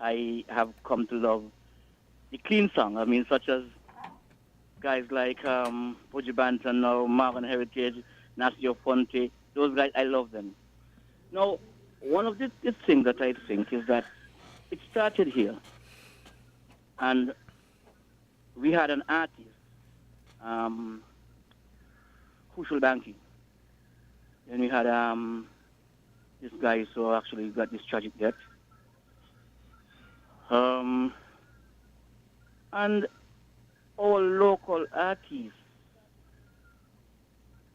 I have come to love the clean song. I mean, such as guys like Pudgy Banton or Marvin Heritage, Nasio Fonte. Those guys, I love them. Now, one of the things that I think is that it started here, and we had an artist, um, Kushal Banki. Then we had this guy who actually got this tragic death. Um, and all local artists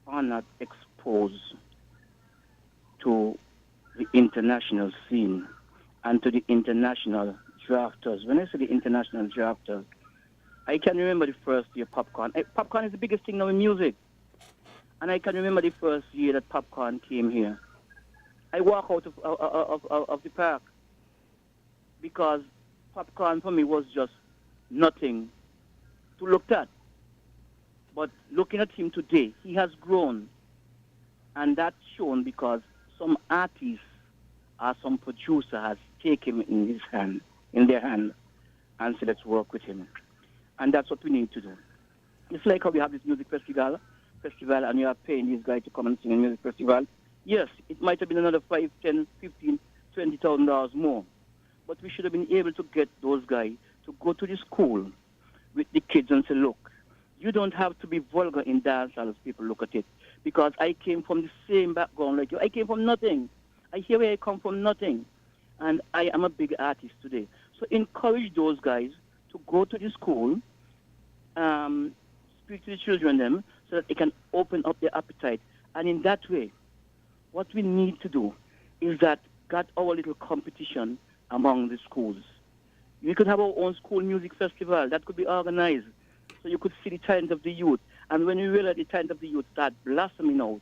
are not exposed to the international scene and to the international drafters. When I say the international drafters, I can remember the first year Popcorn. Popcorn is the biggest thing now in music. And I can remember the first year that Popcorn came here. I walk out of the park because Popcorn for me was just nothing to look at. But looking at him today, he has grown. And that's shown because some artist or some producer has taken him in their hand, and said, let's work with him. And that's what we need to do. It's like how we have this music festival, and you are paying these guys to come and sing in music festival. Yes, it might have been another 5, 10, 15, $20,000 more. But we should have been able to get those guys to go to the school with the kids and say, look, you don't have to be vulgar in dance as people look at it. Because I came from the same background like you. I came from nothing. I hear where I come from, nothing. And I am a big artist today. So encourage those guys to go to the school, speak to the children them, so that they can open up their appetite. And in that way, what we need to do is that got our little competition among the schools. We could have our own school music festival that could be organized, so you could see the talent of the youth. And when we realize the talent of the youth start blossoming out,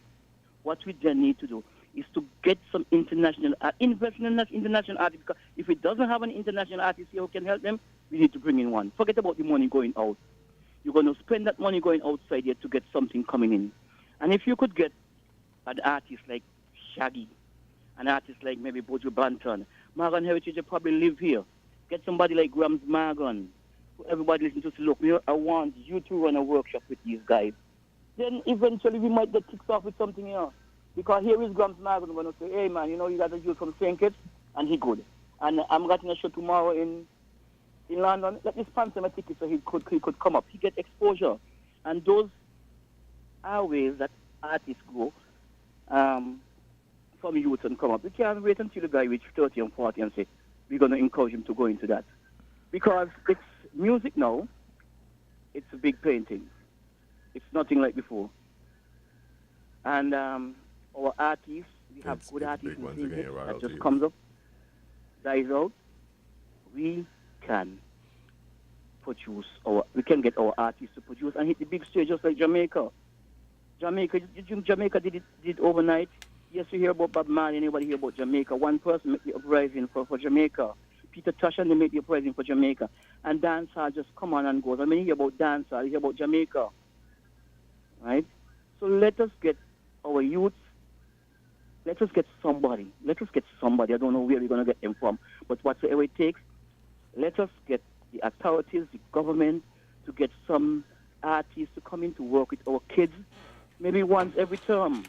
what we then need to do is to get some international art, invest in that international artist. Because if it doesn't have an international artist here who can help them, we need to bring in one. Forget about the money going out. You're going to spend that money going outside here to get something coming in. And if you could get an artist like Shaggy, an artist like maybe Bojo Banton, Morgan Heritage will probably live here. Get somebody like Grams Morgan, who everybody listen to say, look, I want you to run a workshop with these guys. Then eventually we might get kicked off with something here. Because here is Grams Morgan going to say, hey man, you got a youth from St. Kitts, and he good. And I'm getting a show tomorrow in London. Let me sponsor him a ticket so he could come up. He get exposure. And those are ways that artists grow from youth and come up. We can't wait until the guy reaches 30 and 40 and say, we're going to encourage him to go into that. Because it's music now, it's a big painting. It's nothing like before. And our artists, we have good artists that just comes up, dies out. We can get our artists to produce and hit the big stage just like Jamaica. Jamaica did it overnight. Yes, you hear about Bob Marley, anybody hear about Jamaica. One person made the uprising for Jamaica. Peter Tosh and they made the uprising for Jamaica. And dancehall just come on and goes. I mean, you hear about dancehall, you hear about Jamaica. Right? So let us get our youth. Let us get somebody. I don't know where we're going to get them from. But whatsoever it takes, let us get the authorities, the government, to get some artists to come in to work with our kids, maybe once every term.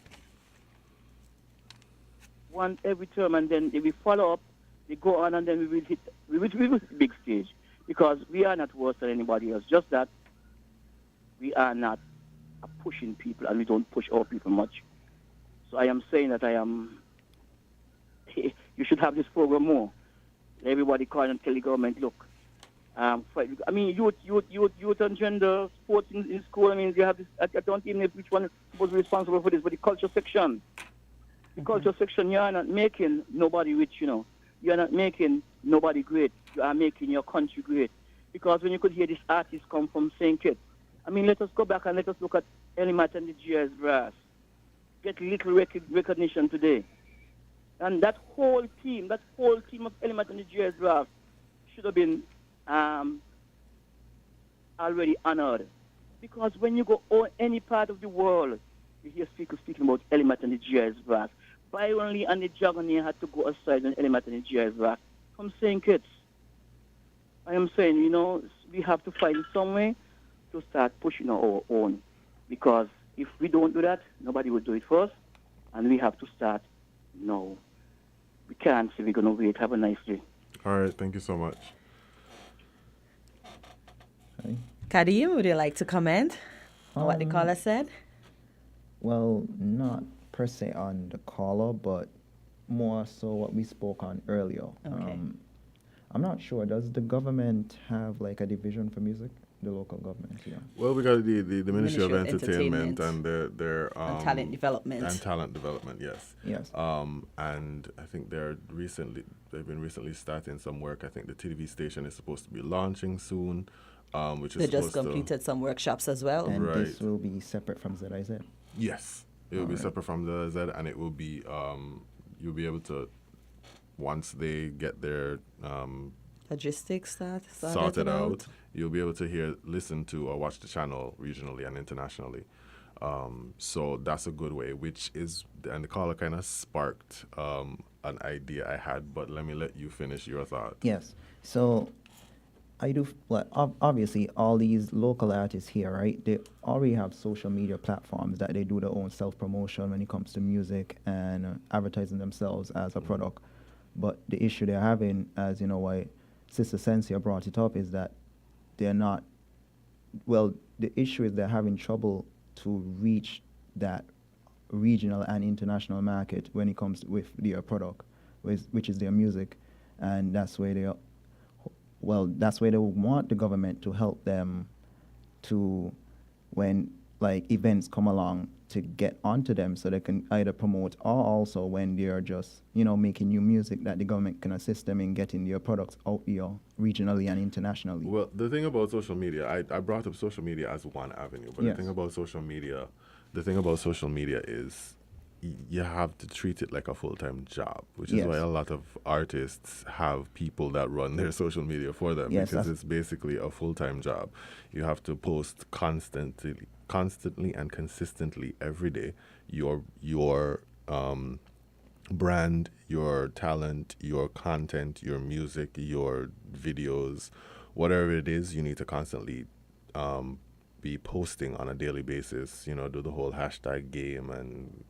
And then if we follow up, we go on, and then we will hit the big stage. Because we are not worse than anybody else. Just that we are not pushing people, and we don't push our people much. So I am saying that you should have this program more. Everybody call and tell the government, look, I mean, youth and gender, sports in school, I mean, you have this, I don't even know which one was responsible for this, but the culture section. The culture section, you are not making nobody rich, You are not making nobody great. You are making your country great. Because when you could hear this artist come from St. Kitts, I mean, let us go back and let us look at Elimat and the GS Brass. Get little recognition today. And that whole team of Elimat and the GS Brass should have been already honored. Because when you go any part of the world, you hear people speaking about Elimat and the GS Brass. Byron Lee and the Jagonier had to go aside and Elimat and the GS Brass from St. Kitts. I am saying, we have to find some way to start pushing our own. Because if we don't do that, nobody will do it first. And we have to start now. We can't say we're going to wait. Have a nice day. All right, thank you so much. Okay. Kadim, would you like to comment on what the caller said? Well, not per se on the caller, but more so what we spoke on earlier. Okay. I'm not sure. Does the government have like a division for music? The local government, yeah. Well, we got the Ministry of Entertainment Entertainment and their and talent development. And talent development, yes. Yes. And I think they've been recently starting some work. I think the TV station is supposed to be launching soon, which is They just supposed to- completed some workshops as well. And Right. this will be separate from ZIZ. Yes, it will be Alright. separate from the Z, and it will be you'll be able to, once they get their Logistics sorted out, you'll be able to listen to, or watch the channel regionally and internationally. So that's a good way, and the caller kind of sparked an idea I had, but let me let you finish your thought. Yes. So I do, obviously, all these local artists here, right? They already have social media platforms that they do their own self-promotion when it comes to music and advertising themselves as a product. But the issue they're having, as you know, why Sister Sensia brought it up, is that they're not, the issue is they're having trouble to reach that regional and international market when it comes with their product, which is their music. And that's where they want the government to help them to, when like events come along, to get onto them so they can either promote, or also when they're just, making new music, that the government can assist them in getting their products out here regionally and internationally. Well, the thing about social media, I brought up social media as one avenue, but Yes. the thing about social media is you have to treat it like a full-time job, which is Yes. why a lot of artists have people that run their social media for them, Yes, because that's- it's basically a full-time job. You have to post constantly and consistently every day your brand, your talent, your content, your music, your videos, whatever it is. You need to constantly be posting on a daily basis, do the whole hashtag game and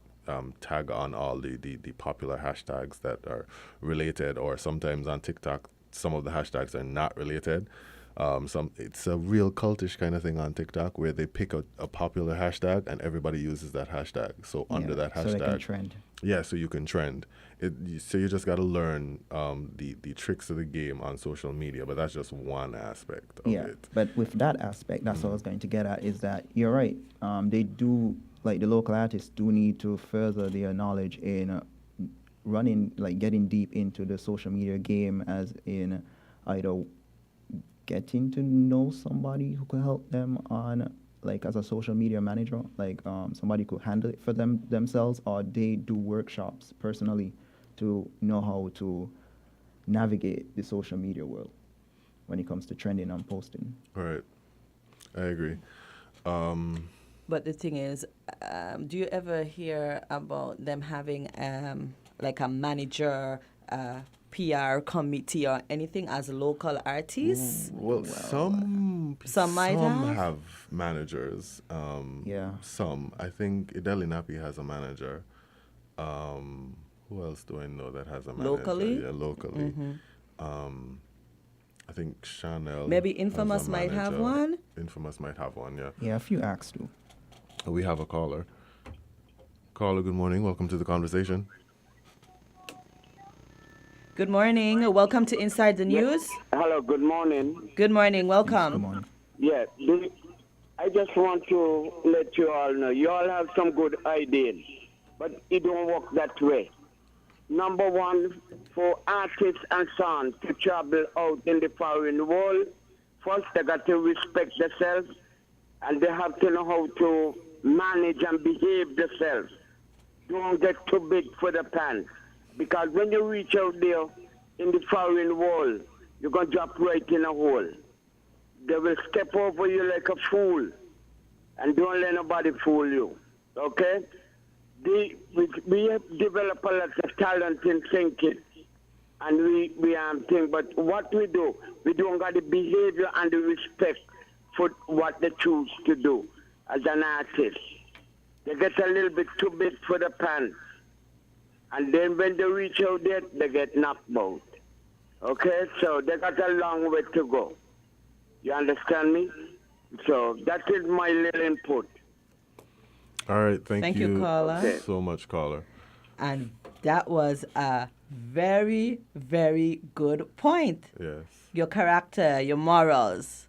tag on all the popular hashtags that are related, or sometimes on TikTok some of the hashtags are not related. It's a real cultish kind of thing on TikTok, where they pick a popular hashtag and everybody uses that hashtag. So under that hashtag, so they can trend. Yeah, so you can trend. So you just got to learn the tricks of the game on social media, but that's just one aspect of it. But with that aspect, that's what I was going to get at, is that you're right. They do, like the local artists do need to further their knowledge in running, like getting deep into the social media game, as in either getting to know somebody who could help them on, like as a social media manager, like somebody could handle it for themselves, or they do workshops personally to know how to navigate the social media world when it comes to trending and posting. Right. I agree. But the thing is, do you ever hear about them having like a manager, PR committee or anything as local artists? Well, some might have managers. Yeah. Some. I think Ideli Napi has a manager. Who else do I know that has a manager? Locally? Yeah, locally. I think Chanel. Maybe has a Infamous might have manager. one? Infamous might have one, yeah. Yeah, a few acts do. We have a caller. Caller, good morning. Welcome to the conversation. Good morning. Welcome to Inside the News. Hello, good morning. Good morning. Welcome. Good morning. Yeah, I just want to let you all know, you all have some good ideas, but it don't work that way. Number one, for artists and songs to travel out in the foreign world, first they got to respect themselves, and they have to know how to manage and behave themselves. Don't get too big for the pants. Because when you reach out there in the foreign world, you're going to drop right in a hole. They will step over you like a fool. And don't let nobody fool you. Okay? We have developed a lot of talent in thinking. and we think, but what we do, we don't got the behavior and the respect for what they choose to do as an artist. They get a little bit too big for the pants. And then when they reach out there, they get knocked out. Okay, so they got a long way to go. You understand me? So that is my little input. All right, thank you caller. so much, caller. And that was a very, very good point. Yes. Your character, your morals.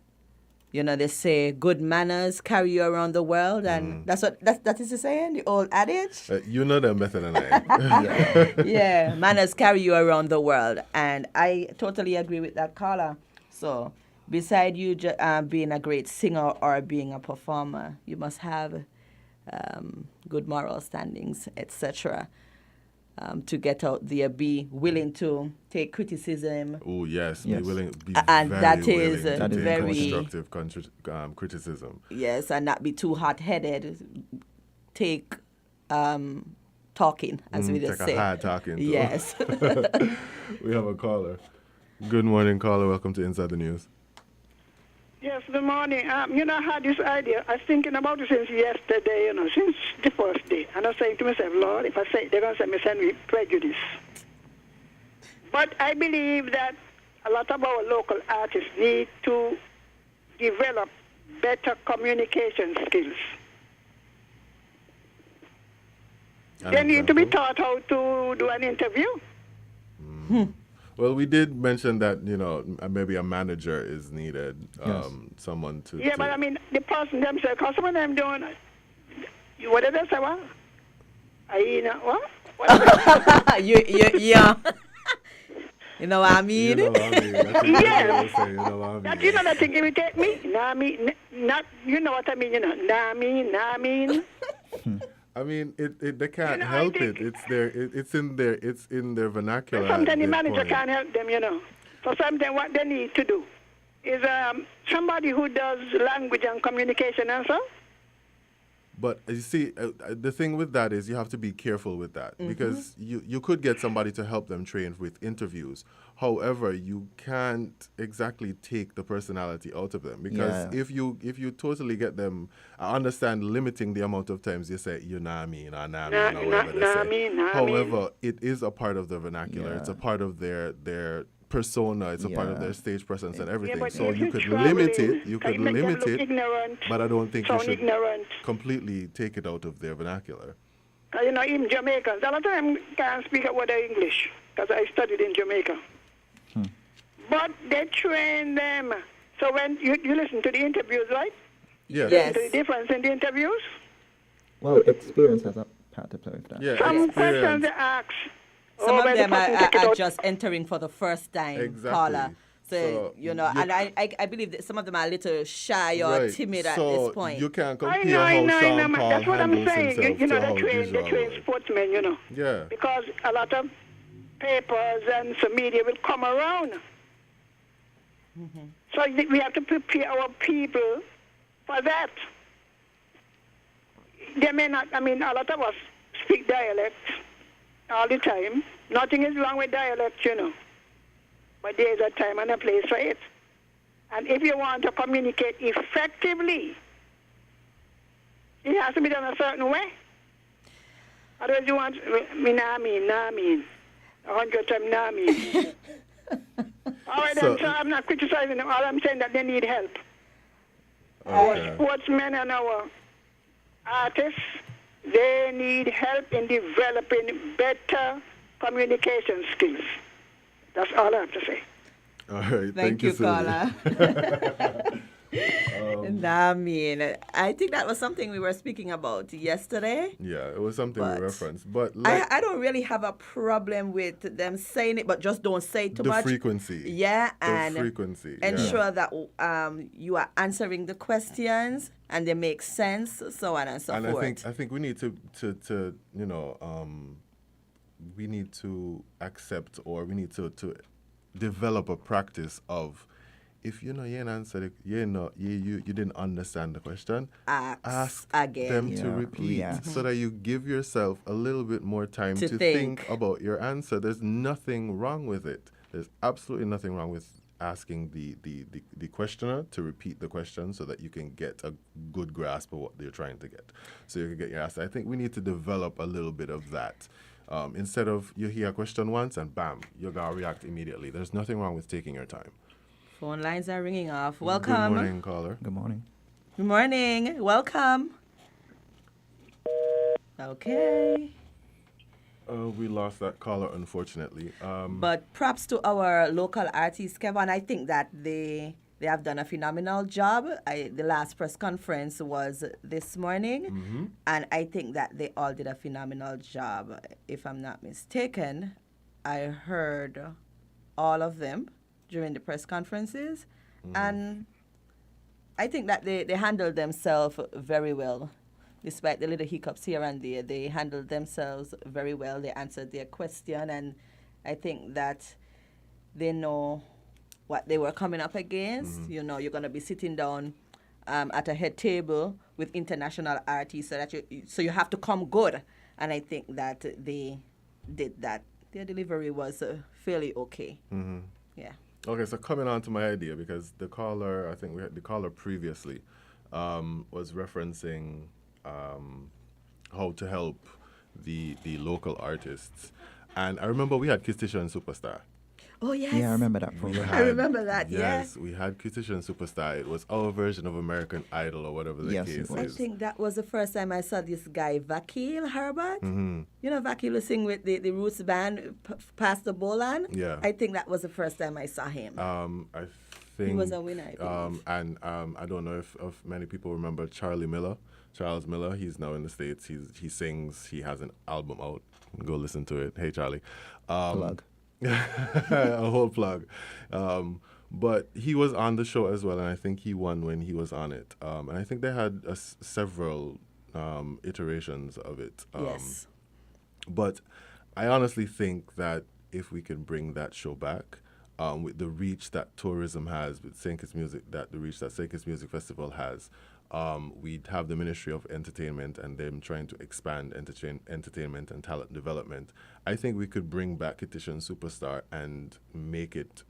You know, they say good manners carry you around the world, and that is the saying, the old adage. You know them better than I. Yeah, manners carry you around the world, and I totally agree with that caller. So, beside you being a great singer or being a performer, you must have good moral standings, etc. To get out there, be willing to take criticism. Oh yes, Yes. be willing, be And very that willing is to take very- constructive criticism. Yes, and not be too hot-headed. Take talking, as we just Take say. a hard talking. To. Yes. We have a caller. Good morning, caller. Welcome to Inside the News. Yes, good morning. You know, I had this idea. I was thinking about it since yesterday, you know, since the first day. And I was saying to myself, Lord, if I say it, they're going to send me prejudice. But I believe that a lot of our local artists need to develop better communication skills. They need to be taught how to do an interview. Well, we did mention that, you know, maybe a manager is needed, Yes. someone to... Yeah, but I mean, the person themselves, because some of them doing, what did they say, what? What? Yeah. You know what I mean? You know what I mean? That's exactly what I was saying, you know what I mean? That, you know, that thing irritate me. Nah, I mean, not, you know what I mean, you know. Nah, I mean. I mean, they can't You know, I help it. think- It's in their vernacular. But sometimes at the this manager point. can't help them, you know. So sometimes what they need to do is somebody who does language and communication and so. But you see, the thing with that is you have to be careful with that because you could get somebody to help them train with interviews. However, you can't exactly take the personality out of them because Yeah. if you totally get them, I understand limiting the amount of times you say you know what I mean or nah mean or whatever they say. However, it is a part of the vernacular. It's a Yeah. part of their persona. It's a part of Yeah. their stage presence and everything. but So if you you could travel limit in, it. You can could you make them limit look it. ignorant, But I don't think you sound should ignorant. completely take it out of their vernacular. You know, even Jamaicans, a lot of them can't speak a word of English because I studied in Jamaica. But they train them. So when you listen to the interviews, right? Yes. Yes. The difference in the interviews? Well, experience has a part to play with that. Yeah. Some questions experience. they ask. Some of when the them person take it are out- just entering for the first time, Exactly. caller. So, So you know, you- and I believe that some of them are a little shy or Right. timid at So this point. you can't I compare know, how Sean Paul that's what I'm handles saying. himself You know, to how they train visual was. sportsmen, you know. Yeah. Because a lot of papers and some media will come around. So we have to prepare our people for that. They may not, I mean, a lot of us speak dialect all the time. Nothing is wrong with dialect, you know. But there is a time and a place for it. And if you want to communicate effectively, it has to be done a certain way. Otherwise you want, nah mean. 100 times nah mean. All right, So- so I'm not criticizing them. All I'm saying that they need help. Okay. Our sportsmen and our artists, they need help in developing better communication skills. That's all I have to say. All right. Thank you, Sylvia. caller. I mean, I think that was something we were speaking about yesterday. Yeah, it was something But we referenced. But like I don't really have a problem with them saying it, but just don't say too the much. frequency. Yeah, and The frequency. yeah. ensure that you are answering the questions and they make sense, so on and so And forth. I think we need to you know we need to accept or we need to develop a practice of if you know you ain't answered it, you didn't understand the question, Ask them again. to Yeah, repeat re-ask. so that you give yourself a little bit more time To to think. think about your answer. There's nothing wrong with it. There's absolutely nothing wrong with asking the questioner to repeat the question so that you can get a good grasp of what they're trying to get. So you can get your answer. I think we need to develop a little bit of that. Instead of you hear a question once and bam, you're going to react immediately. There's nothing wrong with taking your time. Phone lines are ringing off. Welcome. Good morning, caller. Good morning. Good morning. Welcome. Okay. We lost that caller, unfortunately. But props to our local artists, Kevin. I think that they have done a phenomenal job. The last press conference was this morning, and I think that they all did a phenomenal job. If I'm not mistaken, I heard all of them during the press conferences, and I think that they handled themselves very well. Despite the little hiccups here and there, they handled themselves very well. They answered their question, and I think that they know what they were coming up against. You know, you're going to be sitting down at a head table with international artists, so you have to come good. And I think that they did that. Their delivery was fairly okay. Yeah. Okay, so coming on to my idea, because the caller, I think we had the caller previously, was referencing how to help the local artists. And I remember we had Kistisha and Superstar. Oh, yes. Yeah, I remember that program. I remember that, Yes, we had Kistisha and Superstar. It was our version of American Idol or whatever the Yes, case it is. I think that was the first time I saw this guy, Vakil Herbert. You know, Vakil was sing with the Roots band, Pastor Bolan. Yeah. I think that was the first time I saw him. I think He was a winner, I believe. and I don't know if many people remember Charles Miller. He's now in the States. He sings. He has an album out. Go listen to it. Hey, Charlie. Plug. A whole plug. But he was on the show as well, and I think he won when he was on it. And I think they had several iterations of it. Yes. But I honestly think that if we can bring that show back, with the reach that tourism has, with St. Kitts Music, the reach that St. Kitts Music Festival has, we'd have the Ministry of Entertainment and them trying to expand entertainment and talent development. I think we could bring back Kistisha and Superstar and make it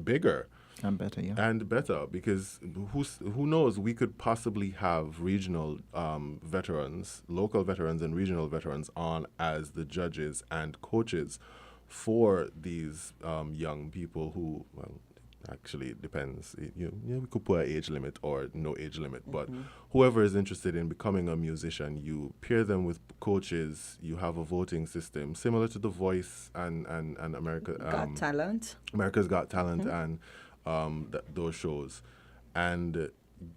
bigger. And better, yeah. And better, because who knows, we could possibly have regional veterans, local veterans and regional veterans on as the judges and coaches for these young people who, well, actually it depends. We could put an age limit or no age limit, but whoever is interested in becoming a musician, you pair them with coaches, you have a voting system similar to The Voice and America. Got Talent. America's Got Talent and those shows. And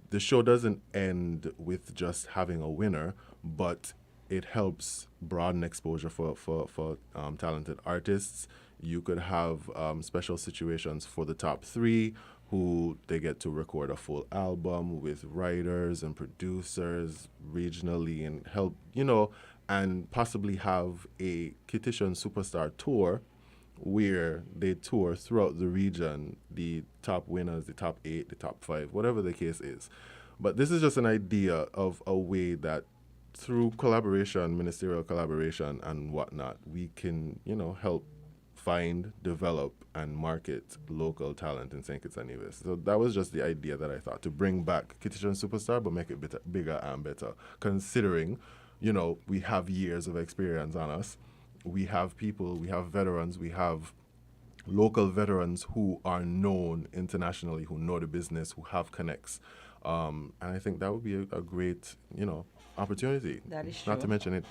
the show doesn't end with just having a winner, but it helps broaden exposure for talented artists. You could have special situations for the top 3 who they get to record a full album with writers and producers regionally and help, and possibly have a Kistisha and Superstar tour where they tour throughout the region, the top winners, the top 8, the top 5, whatever the case is. But this is just an idea of a way that through collaboration, ministerial collaboration and whatnot, we can, help find, develop, and market local talent in St. Kitts and Nevis. So that was just the idea that I thought, to bring back Kistisha and Superstar, but make it bigger and better, considering, we have years of experience on us. We have people, we have veterans, we have local veterans who are known internationally, who know the business, who have connects. And I think that would be a great, opportunity. That is Not to true. mention it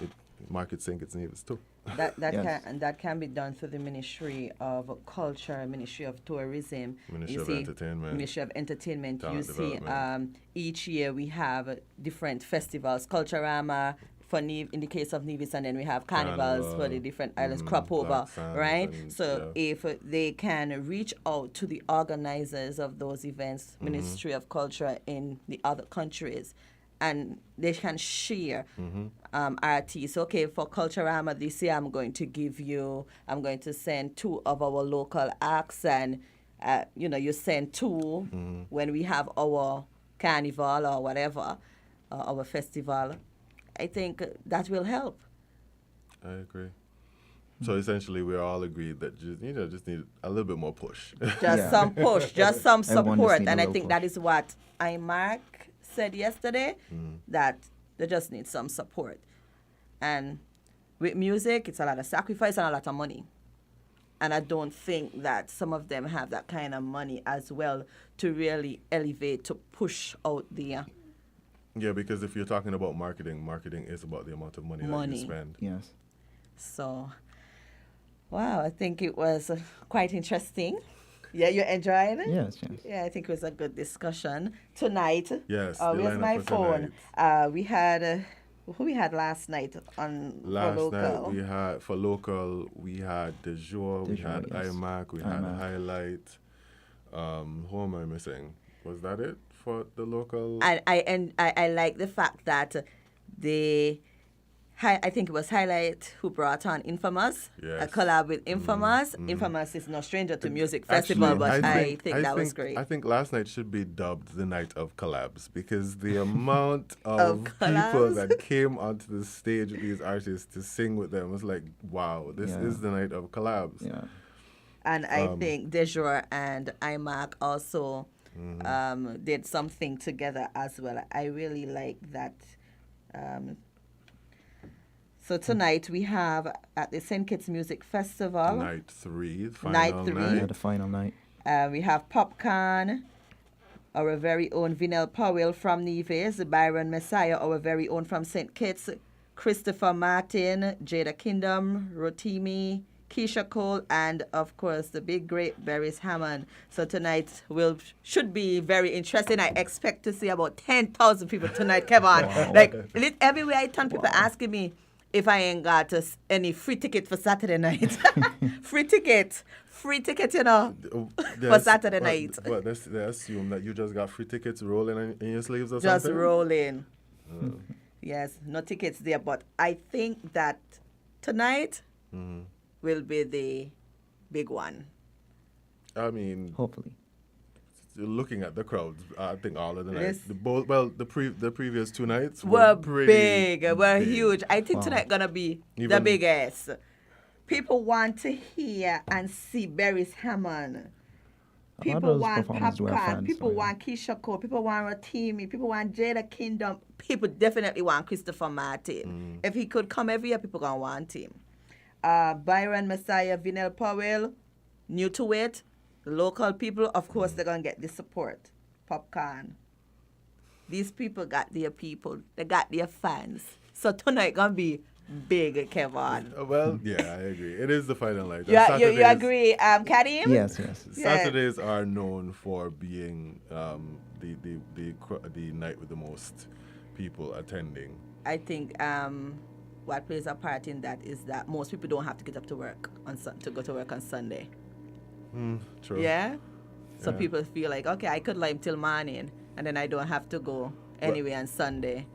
markets St. Kitts and Nevis too. Yes. That can be done through the Ministry of Culture, Ministry of Tourism, Ministry you of see, Entertainment. Ministry of Entertainment. Talent You see, Development. each year we have different festivals, Culturama for in the case of Nevis, and then we have carnivals for the different islands, crop over, Black Sands right? and- So if they can reach out to the organizers of those events, Ministry of Culture in the other countries, and they can share artists. Okay, for Culturama this year, I'm going to send 2 of our local acts, and you send two when we have our carnival or whatever, our festival. I think that will help. I agree. So essentially, we're all agreed that just need a little bit more push. Just some push, just some Everyone just support. need a And I little think push. that is what IMAC said yesterday, that they just need some support. And with music, it's a lot of sacrifice and a lot of money. And I don't think that some of them have that kind of money as well to really elevate, to push out there. Yeah, because if you're talking about marketing is about the amount of money that you spend. Yes. So, wow, I think it was quite interesting. Yeah, you enjoyed it? Yes, yes. Yeah, I think it was a good discussion. Tonight, Yes, the where's lineup my for phone? tonight. We had, who we had last night on Last for local? night we had De Jour, we Jour, had yes. IMAC, we had IMAC. Highlight. Who am I missing? Was that it for the local? I like the fact that I think it was Highlight who brought on Infamous, a Yes. collab with Infamous. Infamous is no stranger to music festival, but I think that was great. I think last night should be dubbed the night of collabs because the amount of people collabs? that came onto the stage with these artists to sing with them was like, wow, this Yeah. is the night of collabs. Yeah. And I think De Jour and IMAC also did something together as well. I really like that. So tonight we have at the St. Kitts Music Festival, Night 3, final Night night. three. Yeah, the final night. We have Popcorn, our very own Vinell Powell from Neves, Byron Messiah, our very own from St. Kitts, Christopher Martin, Jada Kingdom, Rotimi, Keisha Cole, and of course the big great Beres Hammond. So tonight should be very interesting. I expect to see about 10,000 people tonight, Kevin. Wow. Like everywhere I turn, people asking me if I ain't got any free ticket for Saturday night. free ticket, you know, for Saturday night. What, they assume that you just got free tickets rolling in your sleeves or Just something? rolling. Yes, no tickets there, but I think that tonight will be the big one. I mean, Hopefully. looking at the crowds, I think all of the Yes. nights, the previous 2 nights Were pretty big, were huge. I think Wow. tonight gonna be the Even- biggest. People want to hear and see Beres Hammond. A lot of People those want performers were Popcorn. fans, People so, yeah. want Keisha Cole. People want Rotimi. People want Jada Kingdom. People definitely want Christopher Martin. If he could come every year, people gonna want him. Byron Messiah, Vinell Powell, new to it. Local people, of course, they're gonna get the support. Popcorn. These people got their people. They got their fans. So tonight gonna be big, Kevin. Well, yeah, I agree. It is the final night. You And you Saturdays- agree, Kadim? Yes, yes. Yeah. Saturdays are known for being the night with the most people attending. I think what plays a part in that is that most people don't have to get up to work to go to work on Sunday. True. Yeah? So Yeah. people feel like, okay, I could lie till morning and then I don't have to go anyway on Sunday.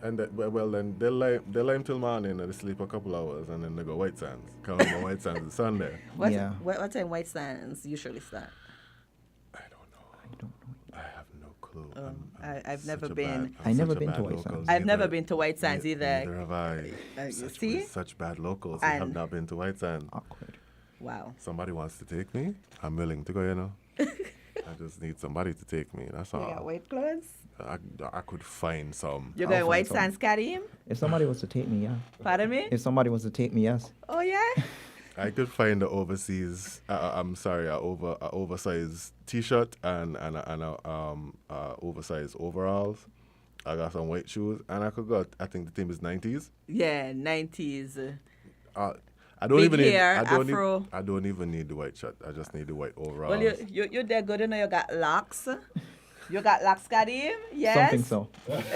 And then they lie till morning and they sleep a couple hours and then they go White Sands. Come on, White Sands is Sunday. Yeah. What time White Sands usually start? I don't know. I don't know. I have no clue. I've never such a been. bad- I'm I've never such a been bad to White local. Sands. I've never Neither- been to White Sands either. Neither have I. You Such, see? such bad locals. I have And- not been to White Sands. Awkward. Wow. Somebody wants to take me. I'm willing to go. You know. I just need somebody to take me. That's You got all. white clothes? I could find some. You're I'll going find White some. Sands, Karim? If somebody was to take me, yeah. Pardon me? If somebody was to take me, yes. Oh, yeah? I could find the overseas. I'm sorry, a oversized T-shirt and oversized overalls. I got some white shoes, and I could go. I think the team is 90s. Yeah, 90s. I don't Big even need. hair, I don't afro. need. I don't even need the white shirt. I just need the white overalls. Well, you're there good, you know, you got locks. You got locks, Karim? Yes? Something so.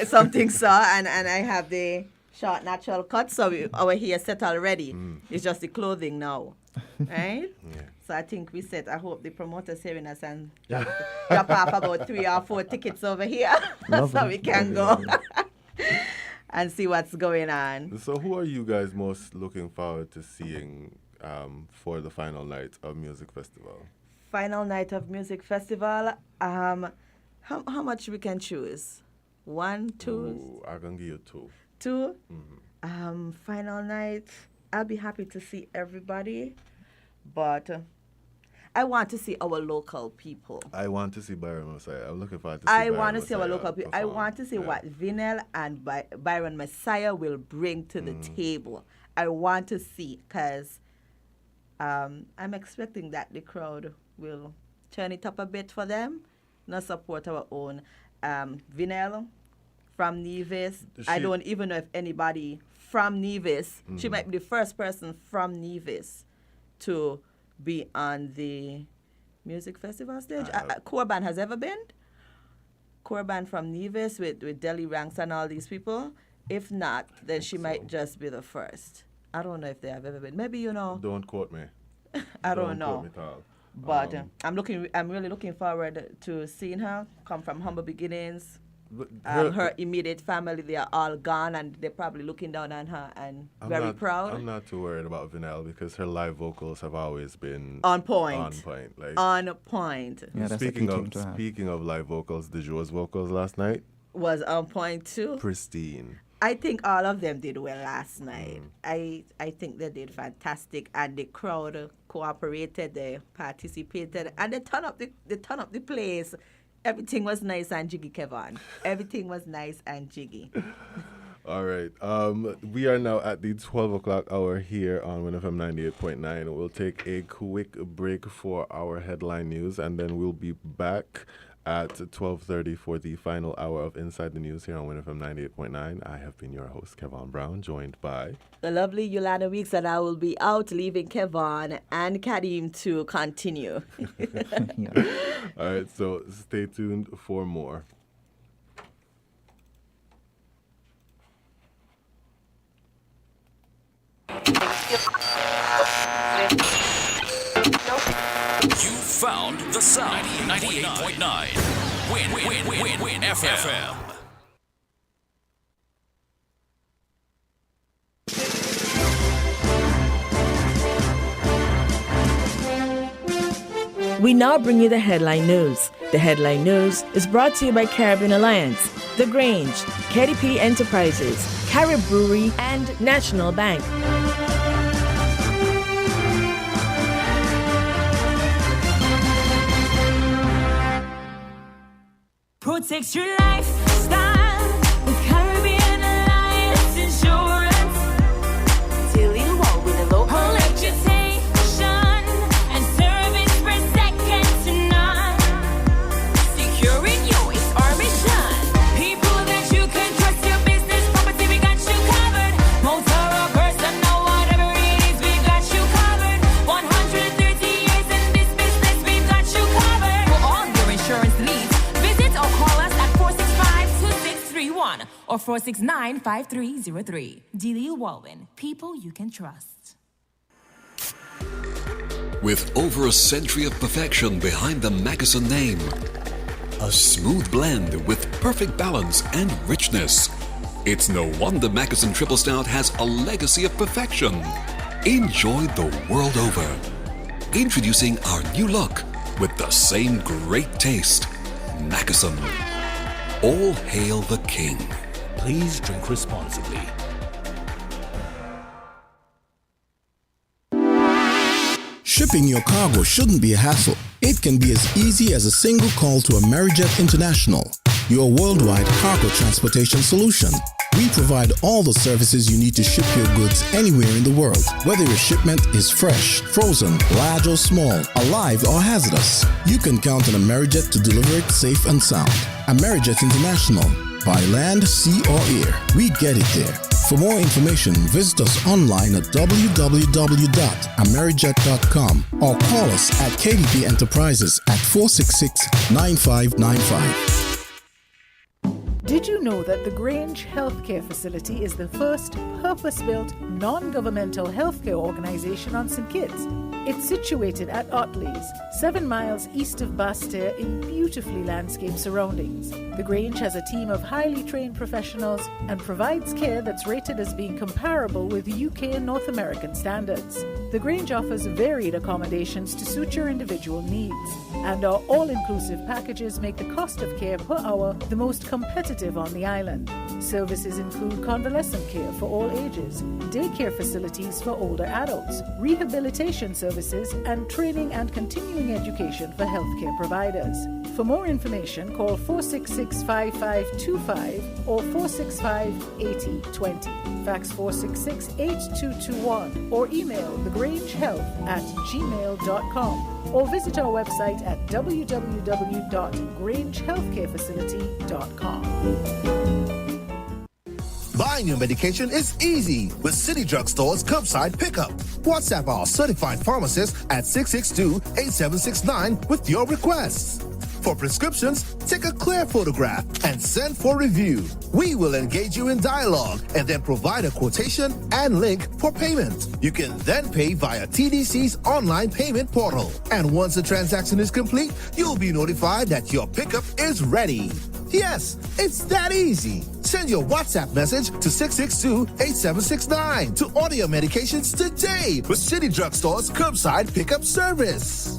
Something so. And I have the short natural cut, so our hair set already. It's just the clothing now. Right? Yeah. So I think we said, I hope the promoters hearing us and drop off about 3 or 4 tickets over here so Lovely. we can Lovely, go and see what's going on. So, who are you guys most looking forward to seeing for the final night of Music Festival? final night of music festival. How much we can choose? 1, 2? Ooh, I can give you 2. 2? Mm-hmm. Final night. I'll be happy to see everybody, but I want to see our local people. I want to see Byron Messiah. I'm looking forward to see I Byron want to see our Messiah local people. I perform. want to see Yeah. what Vinyl and Byron Messiah will bring to the table. I want to see, because I'm expecting that the crowd will turn it up a bit for them, not support our own Vinyl from Nevis. I don't even know if anybody from Nevis, she might be the first person from Nevis to be on the music festival stage. Corban has ever been? Corban from Nevis with Deli Ranks and all these people? If not, then she might just be the first. I don't know if they have ever been. Maybe you know. Don't quote me. I don't know. Quote me at all. But I'm really looking forward to seeing her come from humble beginnings. Her immediate family, they are all gone, and they're probably looking down on her and very proud. I'm not too worried about Vinyl because her live vocals have always been on point. On point. Like, on point. Yeah, that's speaking of live vocals, the Joe's vocals last night was on point too. Pristine. I think all of them did well last night. I think they did fantastic, and the crowd cooperated, they participated, and they turn up the place. Everything was nice and jiggy, Kevin. Everything was nice and jiggy. All right. We are now at the 12 o'clock hour here on WINNFM 98.9. We'll take a quick break for our headline news, and then we'll be back at 12:30 for the final hour of Inside the News here on WINNFM 98.9. I have been your host, Kevin Brown, joined by the lovely Yolanda Weeks, and I will be out leaving Kevin and Kadim to continue. Yeah. All right, so stay tuned for more. You found the sound. 98.9. Win FM. We now bring you the headline news. The headline news is brought to you by Caribbean Alliance, The Grange, KDP Enterprises, Carib Brewery, and National Bank. Protect your lifestyle with Caribbean Alliance Insurance. Dealing well with a low reputation and service for second to none. Securing you is our mission. People that you can trust, your business, property, we got you covered. Motor or personal, whatever it is, we got you covered. 130 years in this business, we got you covered. For all your insurance needs, visit or call us at 465-2631 or 469-5303. Delia Walwyn, people you can trust. With over a century of perfection behind the Mackeson name, a smooth blend with perfect balance and richness, it's no wonder Mackeson Triple Stout has a legacy of perfection. Enjoy the world over. Introducing our new look with the same great taste. Mackeson. All hail the king. Please drink responsibly. Shipping your cargo shouldn't be a hassle. It can be as easy as a single call to Amerijet International, your worldwide cargo transportation solution. We provide all the services you need to ship your goods anywhere in the world, whether your shipment is fresh, frozen, large or small, alive or hazardous. You can count on Amerijet to deliver it safe and sound. Amerijet International, by land, sea or air, we get it there. For more information, visit us online at www.amerijet.com or call us at KDP Enterprises at 466-9595. Did you know that the Grange Healthcare Facility is the first purpose-built, non-governmental healthcare organization on St. Kitts? It's situated at Otley's, 7 miles east of Bastille in beautifully landscaped surroundings. The Grange has a team of highly trained professionals and provides care that's rated as being comparable with UK and North American standards. The Grange offers varied accommodations to suit your individual needs, and our all-inclusive packages make the cost of care per hour the most competitive on the island. Services include convalescent care for all ages, daycare facilities for older adults, rehabilitation services, and training and continuing education for healthcare providers. For more information, call 466-5525 or 465-8020. Fax 466-8221 or email thegrangehealth@gmail.com or visit our website at www.grangehealthcarefacility.com. Buying your medication is easy with City Drug Store's curbside pickup. WhatsApp our certified pharmacist at 662-8769 with your requests. For prescriptions, take a clear photograph and send for review. We will engage you in dialogue and then provide a quotation and link for payment. You can then pay via TDC's online payment portal. And once the transaction is complete, you'll be notified that your pickup is ready. Yes, it's that easy. Send your WhatsApp message to 662-8769 to order your medications today with City Drug Store's curbside pickup service.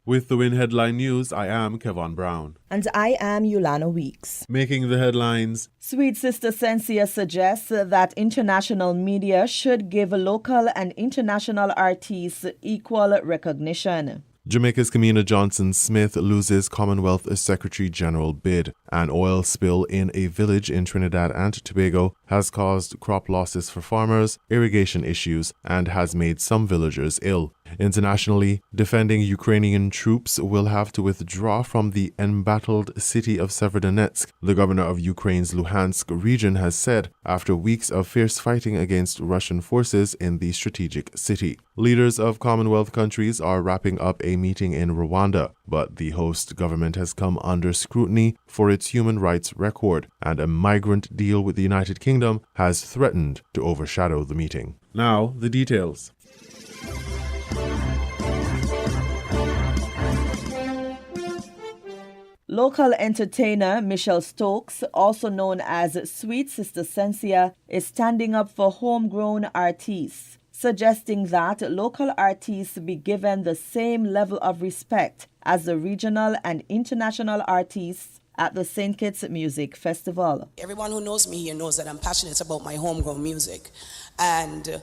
With the Win Headline News, I am Kevon Brown. And I am Yulana Weeks. Making the headlines. Sweet Sister Sensia suggests that international media should give local and international artists equal recognition. Jamaica's Kamina Johnson-Smith loses Commonwealth Secretary General bid. An oil spill in a village in Trinidad and Tobago has caused crop losses for farmers, irrigation issues, and has made some villagers ill. Internationally, defending Ukrainian troops will have to withdraw from the embattled city of Severodonetsk, the governor of Ukraine's Luhansk region has said after weeks of fierce fighting against Russian forces in the strategic city. Leaders of Commonwealth countries are wrapping up a meeting in Rwanda, but the host government has come under scrutiny for its human rights record, and a migrant deal with the United Kingdom has threatened to overshadow the meeting. Now, the details. Local entertainer Michelle Stokes, also known as Sweet Sister Sensia, is standing up for homegrown artists, suggesting that local artists be given the same level of respect as the regional and international artists at the St. Kitts Music Festival. Everyone who knows me here knows that I'm passionate about my homegrown music. And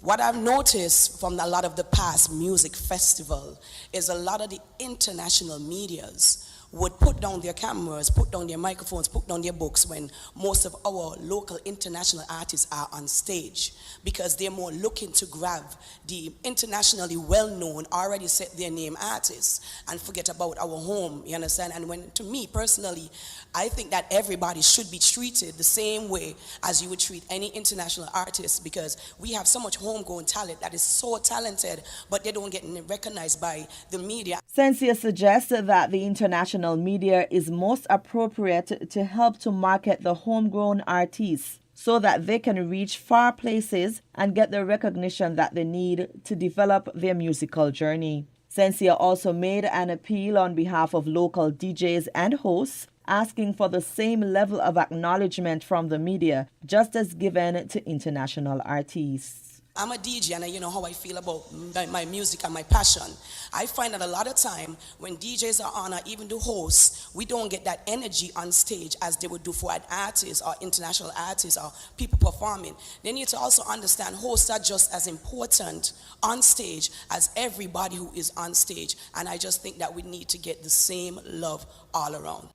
what I've noticed from a lot of the past music festival is a lot of the international medias would put down their cameras, put down their microphones, put down their books when most of our local international artists are on stage, because they're more looking to grab the internationally well-known, already set their name artists and forget about our home, you understand? And when, to me personally, I think that everybody should be treated the same way as you would treat any international artist, because we have so much homegrown talent that is so talented, but they don't get recognized by the media. Sensia suggests that the international media is most appropriate to help to market the homegrown artists so that they can reach far places and get the recognition that they need to develop their musical journey. Sensia also made an appeal on behalf of local DJs and hosts, asking for the same level of acknowledgement from the media, just as given to international artists. I'm a DJ and you know how I feel about my music and my passion. I find that a lot of time when DJs are on or even the hosts, we don't get that energy on stage as they would do for an artist or international artists or people performing. They need to also understand hosts are just as important on stage as everybody who is on stage. And I just think that we need to get the same love all around.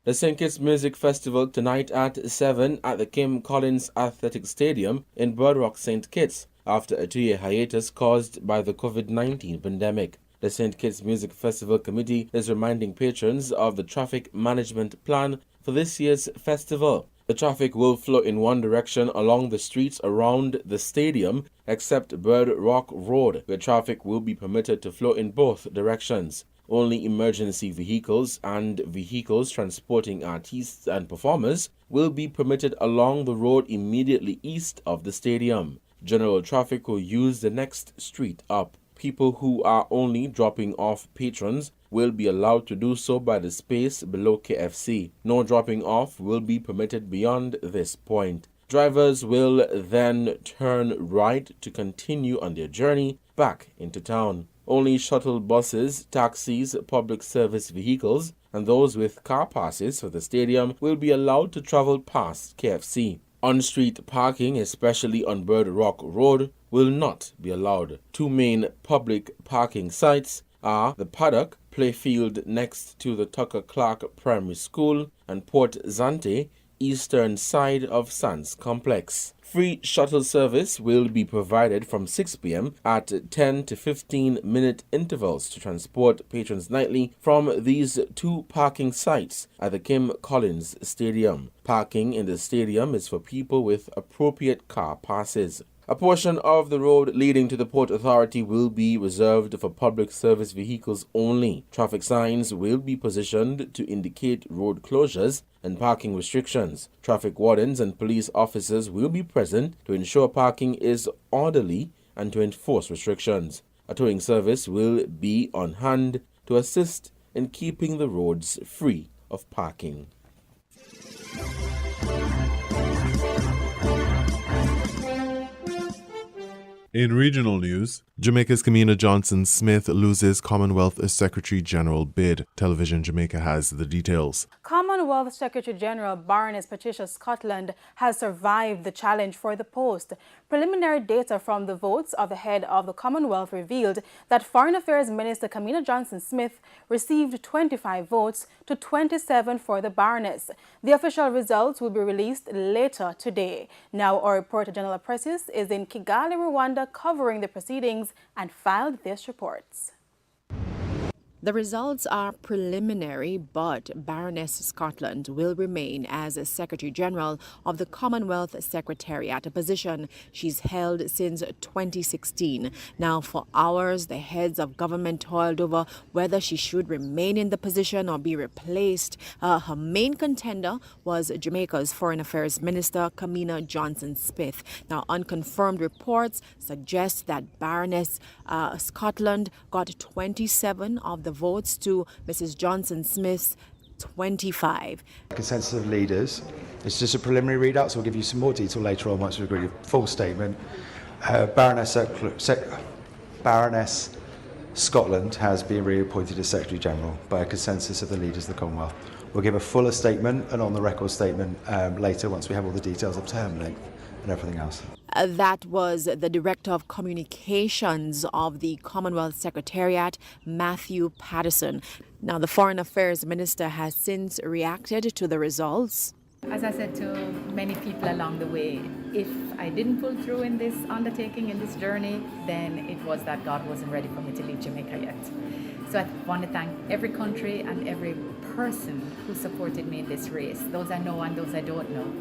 The St. Kitts Music Festival tonight at 7 at the Kim Collins Athletic Stadium in Bird Rock, St. Kitts, after a 2-year hiatus caused by the COVID-19 pandemic. The St. Kitts Music Festival Committee is reminding patrons of the traffic management plan for this year's festival. The traffic will flow in one direction along the streets around the stadium, except Bird Rock Road, where traffic will be permitted to flow in both directions. Only emergency vehicles and vehicles transporting artists and performers will be permitted along the road immediately east of the stadium. General traffic will use the next street up. People who are only dropping off patrons will be allowed to do so by the space below KFC. No dropping off will be permitted beyond this point. Drivers will then turn right to continue on their journey back into town. Only shuttle buses, taxis, public service vehicles, and those with car passes for the stadium will be allowed to travel past KFC. On-street parking, especially on Bird Rock Road, will not be allowed. Two main public parking sites are the Paddock Playfield next to the Tucker Clark Primary School and Port Zante, eastern side of Sands Complex. Free shuttle service will be provided from 6 p.m. at 10 to 15 minute intervals to transport patrons nightly from these two parking sites at the Kim Collins Stadium. Parking in the stadium is for people with appropriate car passes. A portion of the road leading to the Port Authority will be reserved for public service vehicles only. Traffic signs will be positioned to indicate road closures and parking restrictions. Traffic wardens and police officers will be present to ensure parking is orderly and to enforce restrictions. A towing service will be on hand to assist in keeping the roads free of parking. In regional news, Jamaica's Kamina Johnson-Smith loses Commonwealth Secretary General bid. Television Jamaica has the details. Commonwealth Secretary General Baroness Patricia Scotland has survived the challenge for the post. Preliminary data from the votes of the head of the Commonwealth revealed that Foreign Affairs Minister Kamina Johnson-Smith received 25 votes to 27 for the Baroness. The official results will be released later today. Now our reporter Janela Precious is in Kigali, Rwanda, covering the proceedings and filed this report. The results are preliminary, but Baroness Scotland will remain as Secretary General of the Commonwealth Secretariat, a position she's held since 2016. Now, for hours, the heads of government toiled over whether she should remain in the position or be replaced. Her main contender was Jamaica's Foreign Affairs Minister, Kamina Johnson-Smith. Now, unconfirmed reports suggest that Baroness Scotland got 27 of the votes to Mrs. Johnson-Smith's 25. Consensus of leaders. It's just a preliminary readout, so we'll give you some more detail later on once we've agreed a full statement. Baroness Scotland has been reappointed as Secretary General by a consensus of the leaders of the Commonwealth. We'll give a fuller statement and on the record statement later once we have all the details of term length and everything else. That was the Director of Communications of the Commonwealth Secretariat, Matthew Patterson. Now, the Foreign Affairs Minister has since reacted to the results. As I said to many people along the way, if I didn't pull through in this undertaking, in this journey, then it was that God wasn't ready for me to leave Jamaica yet. So I want to thank every country and every person who supported me in this race, those I know and those I don't know.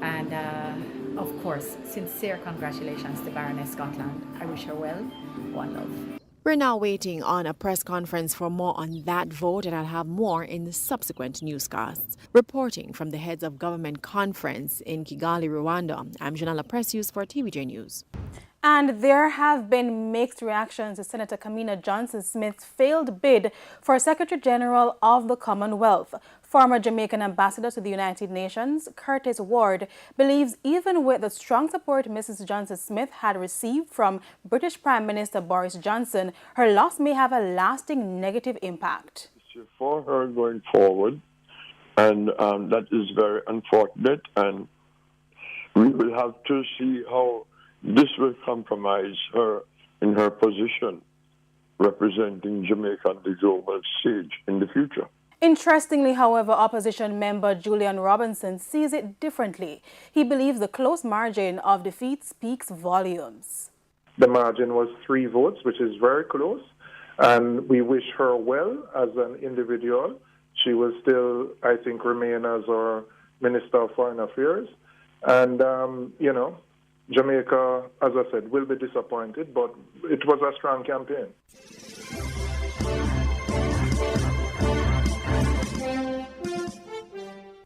And of course, sincere congratulations to Baroness Scotland. I wish her well. One love. We're now waiting on a press conference for more on that vote, and I'll have more in the subsequent newscasts. Reporting from the Heads of Government Conference in Kigali, Rwanda, I'm Janela Precious for TVJ News. And there have been mixed reactions to Senator Kamina Johnson-Smith's failed bid for Secretary General of the Commonwealth. Former Jamaican ambassador to the United Nations, Curtis Ward, believes even with the strong support Mrs. Johnson-Smith had received from British Prime Minister Boris Johnson, her loss may have a lasting negative impact. For her going forward, and that is very unfortunate, and we will have to see how this will compromise her in her position representing Jamaica on the global stage in the future. Interestingly, however, opposition member Julian Robinson sees it differently. He believes the close margin of defeat speaks volumes. The margin was 3 votes, which is very close, and we wish her well as an individual. She will still, I think, remain as our Minister of Foreign Affairs. And, Jamaica, as I said, will be disappointed, but it was a strong campaign.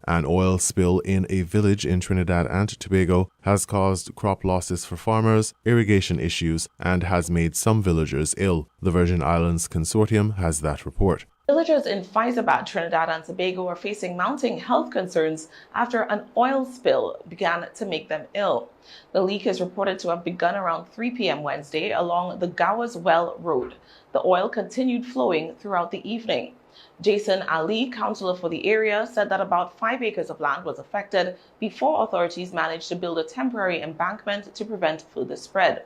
An oil spill in a village in Trinidad and Tobago has caused crop losses for farmers, irrigation issues, and has made some villagers ill. The Virgin Islands Consortium has that report. Villagers in Faizabad, Trinidad and Tobago are facing mounting health concerns after an oil spill began to make them ill. The leak is reported to have begun around 3 p.m. Wednesday along the Gowas Well Road. The oil continued flowing throughout the evening. Jason Ali, councillor for the area, said that about 5 acres of land was affected before authorities managed to build a temporary embankment to prevent further spread.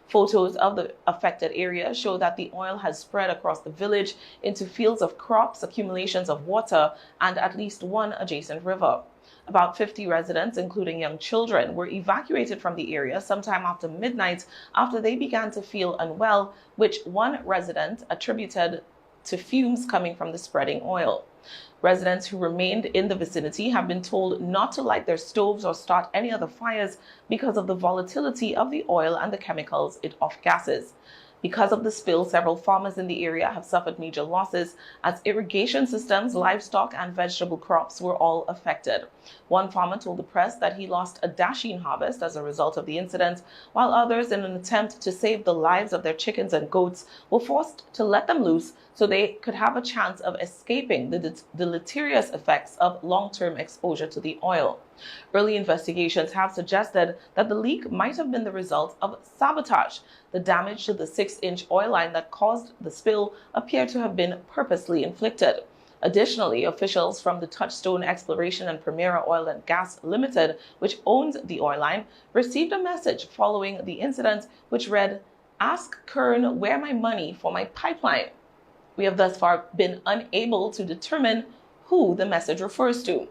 Photos of the affected area show that the oil has spread across the village into fields of crops, accumulations of water, and at least one adjacent river. About 50 residents, including young children, were evacuated from the area sometime after midnight after they began to feel unwell, which one resident attributed to fumes coming from the spreading oil. Residents who remained in the vicinity have been told not to light their stoves or start any other fires because of the volatility of the oil and the chemicals it off-gases. Because of the spill, several farmers in the area have suffered major losses as irrigation systems, livestock, and vegetable crops were all affected. One farmer told the press that he lost a dasheen harvest as a result of the incident, while others, in an attempt to save the lives of their chickens and goats, were forced to let them loose so they could have a chance of escaping the deleterious effects of long-term exposure to the oil. Early investigations have suggested that the leak might have been the result of sabotage. The damage to the 6-inch oil line that caused the spill appeared to have been purposely inflicted. Additionally, officials from the Touchstone Exploration and Primera Oil and Gas Limited, which owns the oil line, received a message following the incident which read, "Ask Kern where my money for my pipeline." We have thus far been unable to determine who the message refers to.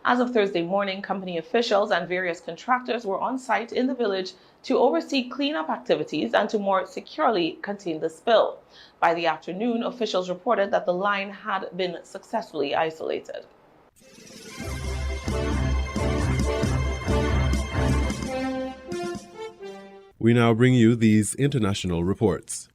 As of Thursday morning, company officials and various contractors were on site in the village to oversee cleanup activities and to more securely contain the spill. By the afternoon, officials reported that the line had been successfully isolated. We now bring you these international reports.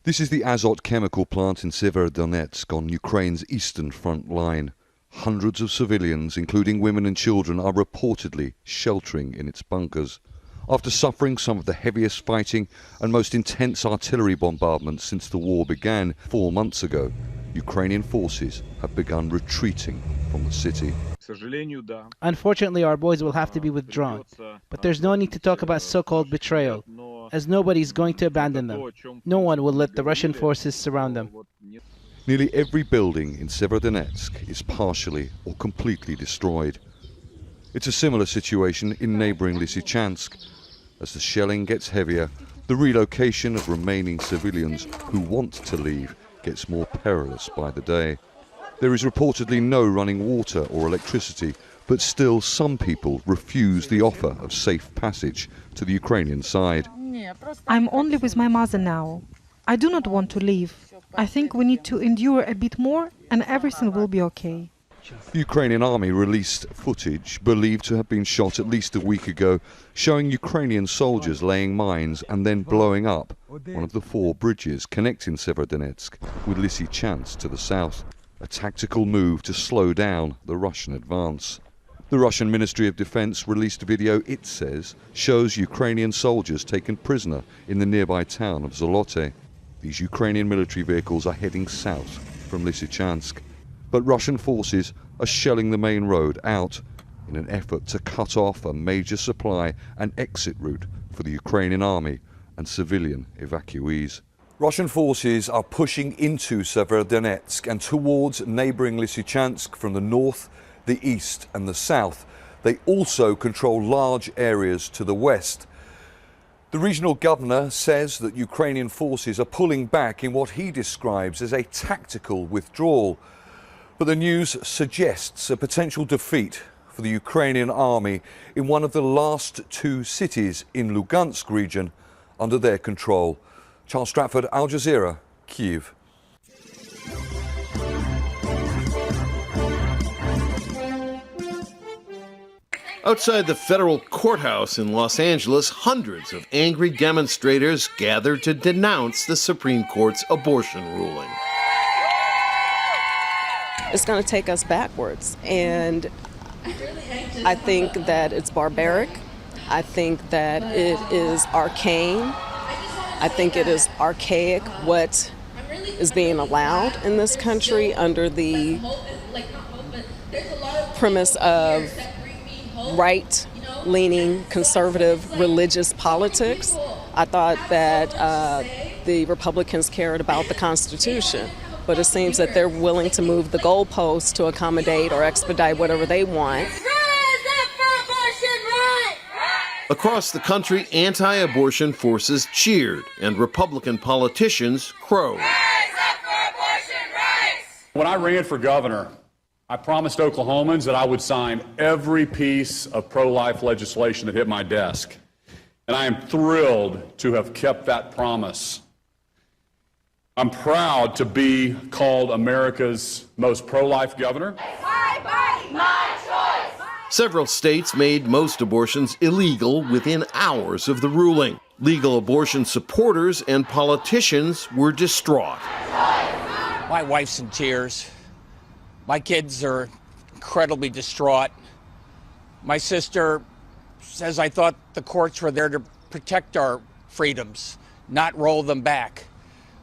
This is the Azot chemical plant in Severodonetsk on Ukraine's eastern front line. Hundreds of civilians, including women and children, are reportedly sheltering in its bunkers. After suffering some of the heaviest fighting and most intense artillery bombardments since the war began 4 months ago, Ukrainian forces have begun retreating from the city. Unfortunately, our boys will have to be withdrawn, but there's no need to talk about so-called betrayal, as nobody's going to abandon them. No one will let the Russian forces surround them. Nearly every building in Severodonetsk is partially or completely destroyed. It's a similar situation in neighbouring Lysychansk. As the shelling gets heavier, the relocation of remaining civilians who want to leave gets more perilous by the day. There is reportedly no running water or electricity, but still some people refuse the offer of safe passage to the Ukrainian side. I'm only with my mother now. I do not want to leave. I think we need to endure a bit more and everything will be okay. The Ukrainian army released footage believed to have been shot at least a week ago, showing Ukrainian soldiers laying mines and then blowing up one of the 4 bridges connecting Severodonetsk with Lysychansk to the south, a tactical move to slow down the Russian advance. The Russian Ministry of Defense released a video it says shows Ukrainian soldiers taken prisoner in the nearby town of Zolote. These Ukrainian military vehicles are heading south from Lysychansk, but Russian forces are shelling the main road out in an effort to cut off a major supply and exit route for the Ukrainian army and civilian evacuees. Russian forces are pushing into Severodonetsk and towards neighbouring Lysychansk from the north, the east and the south. They also control large areas to the west. The regional governor says that Ukrainian forces are pulling back in what he describes as a tactical withdrawal. But the news suggests a potential defeat for the Ukrainian army in one of the last 2 cities in Lugansk region under their control. Charles Stratford, Al Jazeera, Kyiv. Outside the federal courthouse in Los Angeles, hundreds of angry demonstrators gathered to denounce the Supreme Court's abortion ruling. It's going to take us backwards, and I think that it's barbaric. I think that it is arcane. I think it is archaic what is being allowed in this country under the premise of right-leaning, conservative, religious politics. I thought that the Republicans cared about the Constitution, but it seems that they're willing to move the goalposts to accommodate or expedite whatever they want. Across the country, anti-abortion forces cheered and Republican politicians crowed. When I ran for governor, I promised Oklahomans that I would sign every piece of pro-life legislation that hit my desk. And I am thrilled to have kept that promise. I'm proud to be called America's most pro-life governor. My body, my choice. Several states made most abortions illegal within hours of the ruling. Legal abortion supporters and politicians were distraught. My wife's in tears. My kids are incredibly distraught. My sister says, I thought the courts were there to protect our freedoms, not roll them back.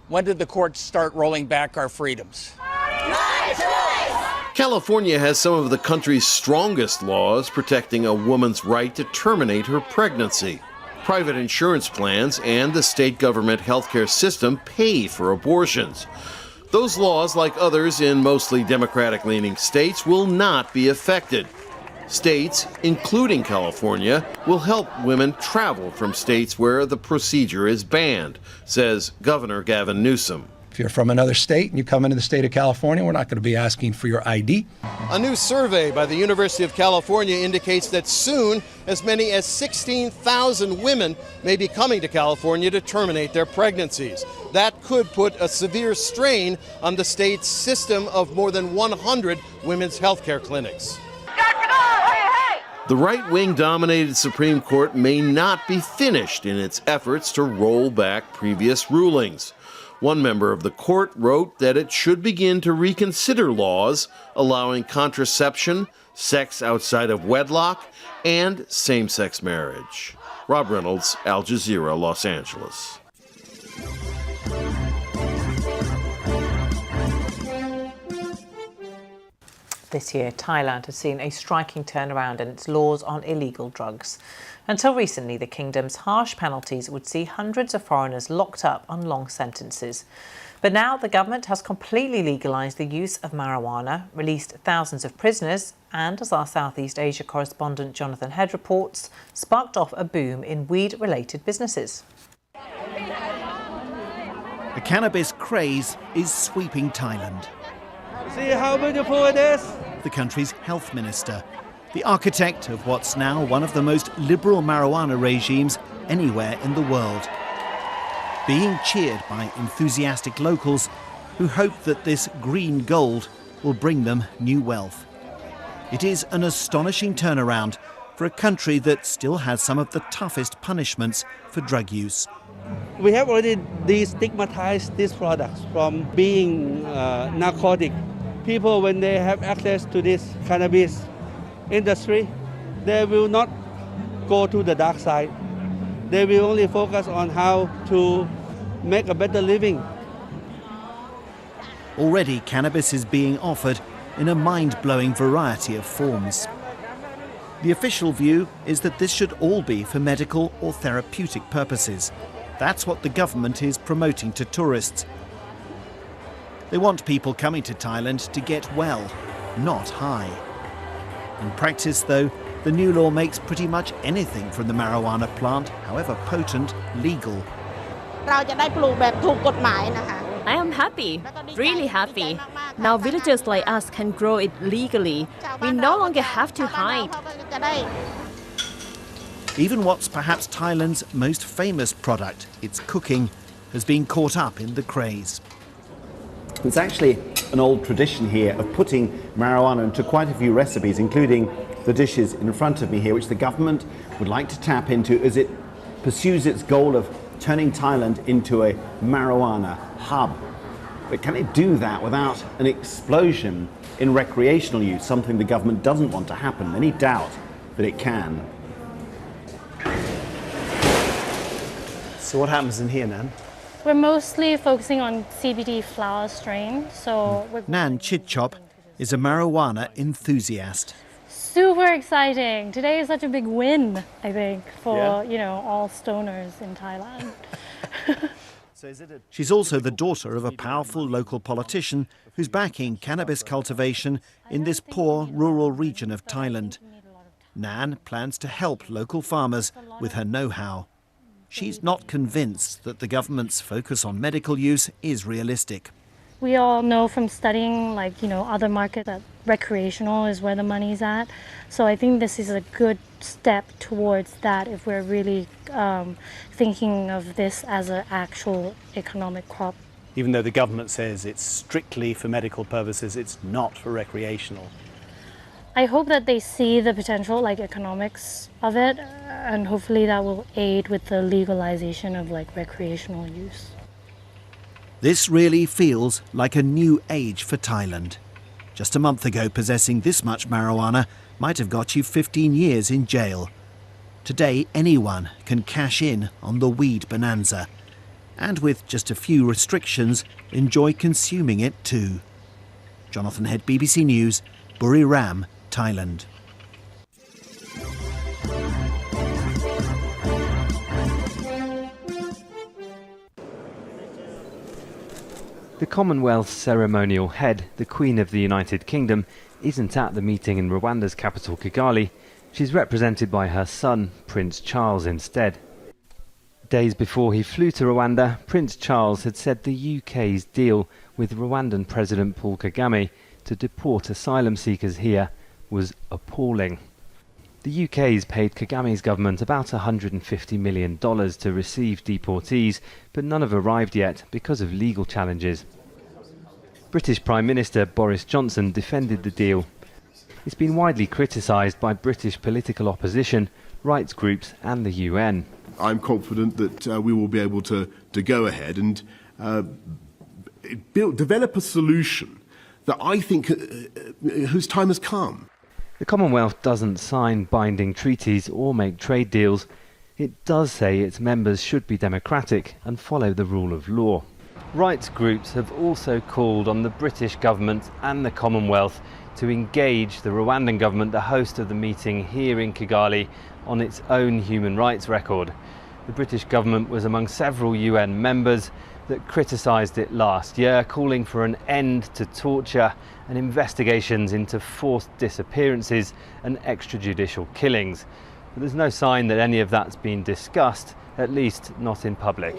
When did the courts start rolling back our freedoms? California has some of the country's strongest laws protecting a woman's right to terminate her pregnancy. Private insurance plans and the state government healthcare system pay for abortions. Those laws, like others in mostly Democratic-leaning states, will not be affected. States, including California, will help women travel from states where the procedure is banned, says Governor Gavin Newsom. If you're from another state and you come into the state of California, we're not going to be asking for your ID. A new survey by the University of California indicates that soon as many as 16,000 women may be coming to California to terminate their pregnancies. That could put a severe strain on the state's system of more than 100 women's health care clinics. The right-wing dominated Supreme Court may not be finished in its efforts to roll back previous rulings. One member of the court wrote that it should begin to reconsider laws allowing contraception, sex outside of wedlock, and same-sex marriage. Rob Reynolds, Al Jazeera, Los Angeles. This year, Thailand has seen a striking turnaround in its laws on illegal drugs. Until recently, the kingdom's harsh penalties would see hundreds of foreigners locked up on long sentences. But now the government has completely legalised the use of marijuana, released thousands of prisoners, and, as our Southeast Asia correspondent Jonathan Head reports, sparked off a boom in weed-related businesses. The cannabis craze is sweeping Thailand. See how beautiful it is? The country's health minister, the architect of what's now one of the most liberal marijuana regimes anywhere in the world, being cheered by enthusiastic locals who hope that this green gold will bring them new wealth. It is an astonishing turnaround for a country that still has some of the toughest punishments for drug use. We have already destigmatized these products from being narcotic. People, when they have access to this cannabis industry, they will not go to the dark side. They will only focus on how to make a better living. Already, cannabis is being offered in a mind-blowing variety of forms. The official view is that this should all be for medical or therapeutic purposes. That's what the government is promoting to tourists. They want people coming to Thailand to get well, not high. In practice, though, the new law makes pretty much anything from the marijuana plant, however potent, legal. I am happy, really happy. Now villagers like us can grow it legally. We no longer have to hide. Even what's perhaps Thailand's most famous product, its cooking, has been caught up in the craze. It's actually an old tradition here of putting marijuana into quite a few recipes, including the dishes in front of me here, which the government would like to tap into as it pursues its goal of turning Thailand into a marijuana hub. But can it do that without an explosion in recreational use, something the government doesn't want to happen? Any doubt that it can? So what happens in here, Nan? We're mostly focusing on CBD flower strain, so we're Nan Chitchop is a marijuana enthusiast. super exciting. Today is such a big win, I think, for all stoners in Thailand. She's also the daughter of a powerful local politician who's backing cannabis cultivation in this poor rural region of Thailand. Nan plans to help local farmers with her know-how. She's not convinced that the government's focus on medical use is realistic. We all know from studying other markets that recreational is where the money's at. So I think this is a good step towards that if we're really thinking of this as an actual economic crop. Even though the government says it's strictly for medical purposes, it's not for recreational. I hope that they see the potential economics of it, and hopefully that will aid with the legalization of recreational use. This really feels like a new age for Thailand. Just a month ago, possessing this much marijuana might have got you 15 years in jail. Today, anyone can cash in on the weed bonanza, and with just a few restrictions, enjoy consuming it too. Jonathan Head, BBC News, Buriram, Thailand. The Commonwealth's ceremonial head, the Queen of the United Kingdom, isn't at the meeting in Rwanda's capital Kigali. She's represented by her son, Prince Charles, instead. Days before he flew to Rwanda, Prince Charles had said the UK's deal with Rwandan President Paul Kagame to deport asylum seekers here was appalling. The UK's paid Kagame's government about $150 million to receive deportees, but none have arrived yet because of legal challenges. British Prime Minister Boris Johnson defended the deal. It's been widely criticised by British political opposition, rights groups and the UN. I'm confident that we will be able to go ahead and develop a solution that I think whose time has come. The Commonwealth doesn't sign binding treaties or make trade deals. It does say its members should be democratic and follow the rule of law. Rights groups have also called on the British government and the Commonwealth to engage the Rwandan government, the host of the meeting here in Kigali, on its own human rights record. The British government was among several UN members that criticised it last year, calling for an end to torture and investigations into forced disappearances and extrajudicial killings. But there's no sign that any of that's been discussed, at least not in public.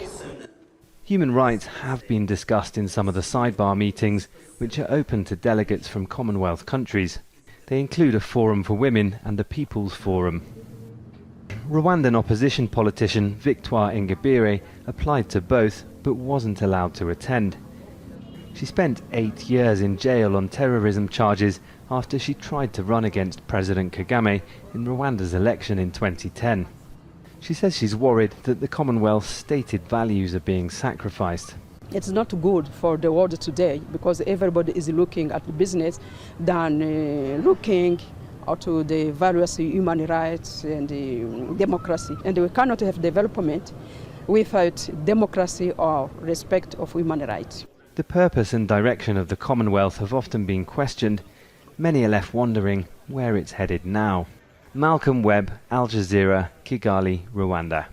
Human rights have been discussed in some of the sidebar meetings, which are open to delegates from Commonwealth countries. They include a forum for women and a People's Forum. Rwandan opposition politician Victoire Ingabire applied to both, but wasn't allowed to attend. She spent 8 years in jail on terrorism charges after she tried to run against President Kagame in Rwanda's election in 2010. She says she's worried that the Commonwealth's stated values are being sacrificed. It's not good for the world today because everybody is looking at the business than looking to the various human rights and democracy. And we cannot have development without democracy or respect of human rights. The purpose and direction of the Commonwealth have often been questioned. Many are left wondering where it's headed now. Malcolm Webb, Al Jazeera, Kigali, Rwanda.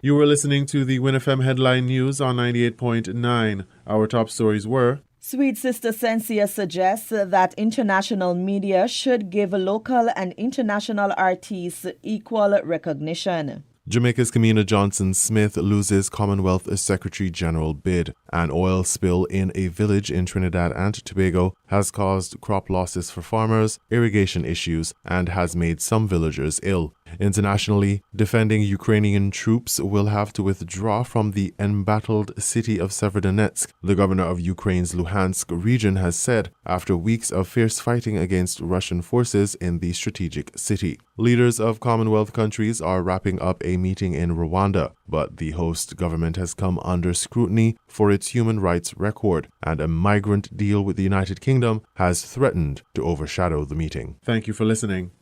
You were listening to the WINNFM Headline News on 98.9. Our top stories were: Sweet Sister Sensia suggests that international media should give local and international artists equal recognition. Jamaica's Kamina Johnson-Smith loses Commonwealth Secretary General bid, An oil spill in a village in Trinidad and Tobago has caused crop losses for farmers, irrigation issues, and has made some villagers ill. Internationally, defending Ukrainian troops will have to withdraw from the embattled city of Severodonetsk, the governor of Ukraine's Luhansk region has said, after weeks of fierce fighting against Russian forces in the strategic city. Leaders of Commonwealth countries are wrapping up a meeting in Rwanda, but the host government has come under scrutiny for its human rights record, and a migrant deal with the United Kingdom has threatened to overshadow the meeting. Thank you for listening.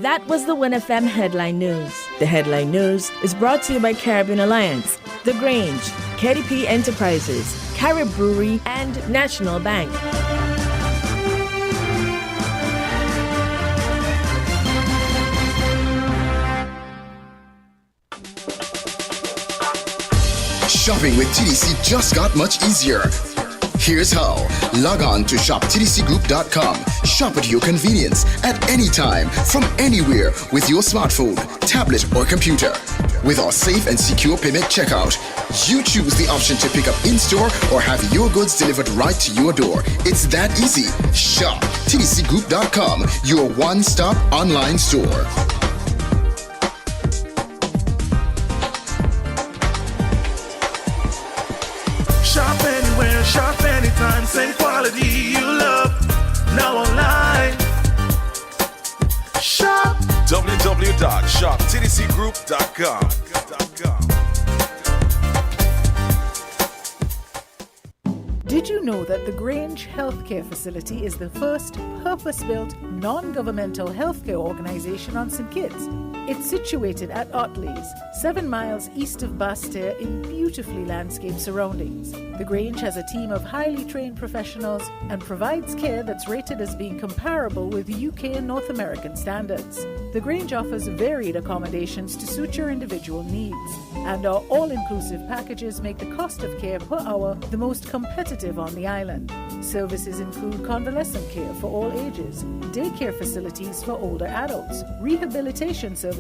That was the Win FM Headline News. The Headline News is brought to you by Caribbean Alliance, The Grange, KDP Enterprises, Carib Brewery, and National Bank. Shopping with TDC just got much easier. Here's how. Log on to shoptdcgroup.com. Shop at your convenience at any time, from anywhere, with your smartphone, tablet, or computer. With our safe and secure payment checkout, you choose the option to pick up in-store or have your goods delivered right to your door. It's that easy. Shop tdcgroup.com, your one-stop online store. Shop anywhere, shop anytime, same quality you love. Now online. Shop www.shoptdcgroup.com. Did you know that the Grange Healthcare Facility is the first purpose-built, non-governmental healthcare organization on St. Kitts? It's situated at Otley's, 7 miles east of Basseterre in beautifully landscaped surroundings. The Grange has a team of highly trained professionals and provides care that's rated as being comparable with UK and North American standards. The Grange offers varied accommodations to suit your individual needs, and our all-inclusive packages make the cost of care per hour the most competitive on the island. Services include convalescent care for all ages, daycare facilities for older adults, rehabilitation services,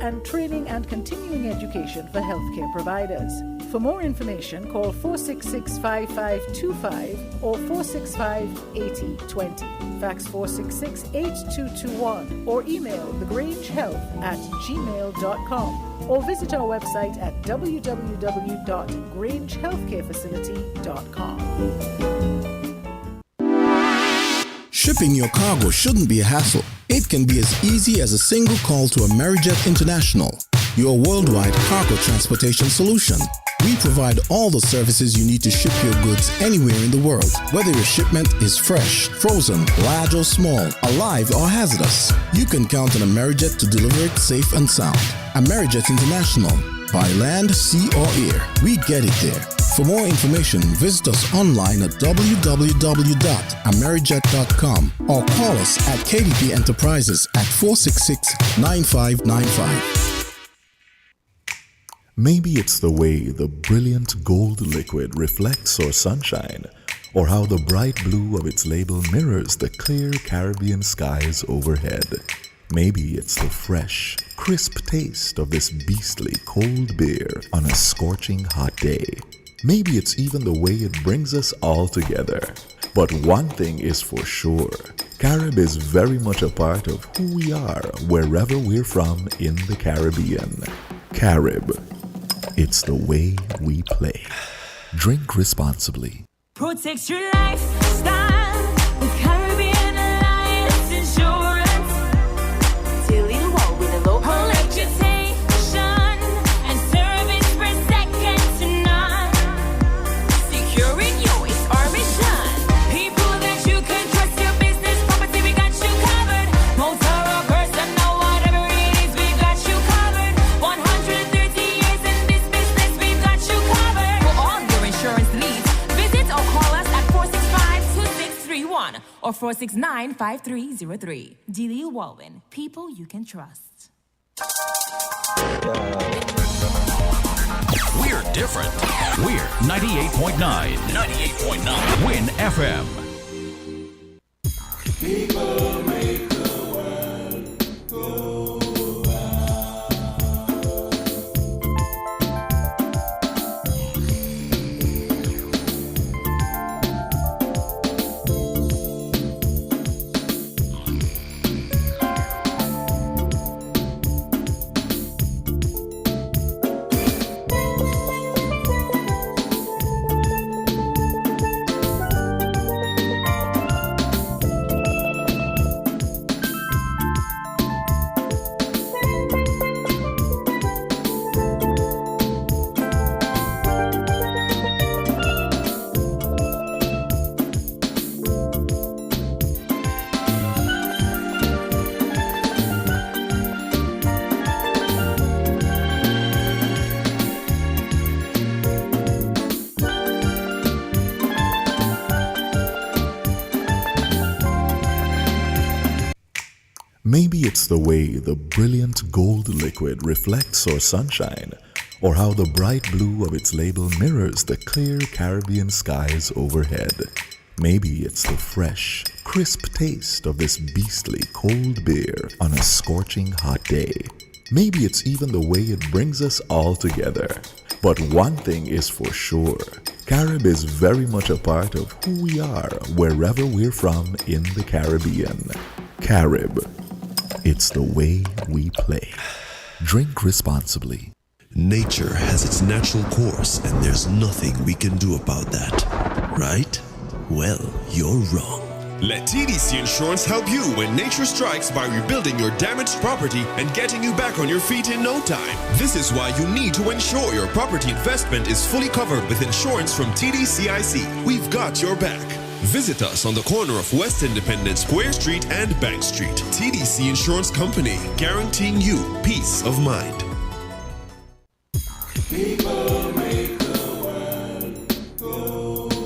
and training and continuing education for healthcare providers. For more information, call 466-5525 or 465-8020. Fax 466-8221 or email thegrangehealth@gmail.com or visit our website at www.grangehealthcarefacility.com. Shipping your cargo shouldn't be a hassle. It can be as easy as a single call to Amerijet International, your worldwide cargo transportation solution. We provide all the services you need to ship your goods anywhere in the world, whether your shipment is fresh, frozen, large or small, alive or hazardous. You can count on Amerijet to deliver it safe and sound. Amerijet International, by land, sea or air, we get it there. For more information, visit us online at www.amerijet.com or call us at KDP Enterprises at 466-9595. Maybe it's the way the brilliant gold liquid reflects our sunshine, or how the bright blue of its label mirrors the clear Caribbean skies overhead. Maybe it's the fresh, crisp taste of this beastly cold beer on a scorching hot day. Maybe it's even the way it brings us all together. But one thing is for sure, Carib is very much a part of who we are wherever we're from in the Caribbean. Carib. It's the way we play. Drink responsibly. Protect your lifestyle with Caribbean Alliance Insurance. Till you walk with a low reputation and service for second to none. Securing you is our mission. People that you can trust, your business, property, we got you covered. Motor or personal, whatever it is, we got you covered. 130 years in this business, we got you covered. For all your insurance needs, visit or call us at 465-2631 or 469-5303. Dealey Walwyn, people you can trust. We're different. We're 98.9. 98.9. Win FM. People make the world go it's the way the brilliant gold liquid reflects our sunshine, or how the bright blue of its label mirrors the clear Caribbean skies overhead. Maybe it's the fresh, crisp taste of this beastly cold beer on a scorching hot day. Maybe it's even the way it brings us all together. But one thing is for sure, Carib is very much a part of who we are wherever we're from in the Caribbean. Carib, it's the way we play. Drink responsibly. Nature has its natural course, and there's nothing we can do about that. Right? Well, you're wrong. Let TDC Insurance help you when nature strikes by rebuilding your damaged property and getting you back on your feet in no time. This is why you need to ensure your property investment is fully covered with insurance from TDCIC. We've got your back. Visit us on the corner of West Independence, Square Street and Bank Street. TDC Insurance Company, guaranteeing you peace of mind. People make the world go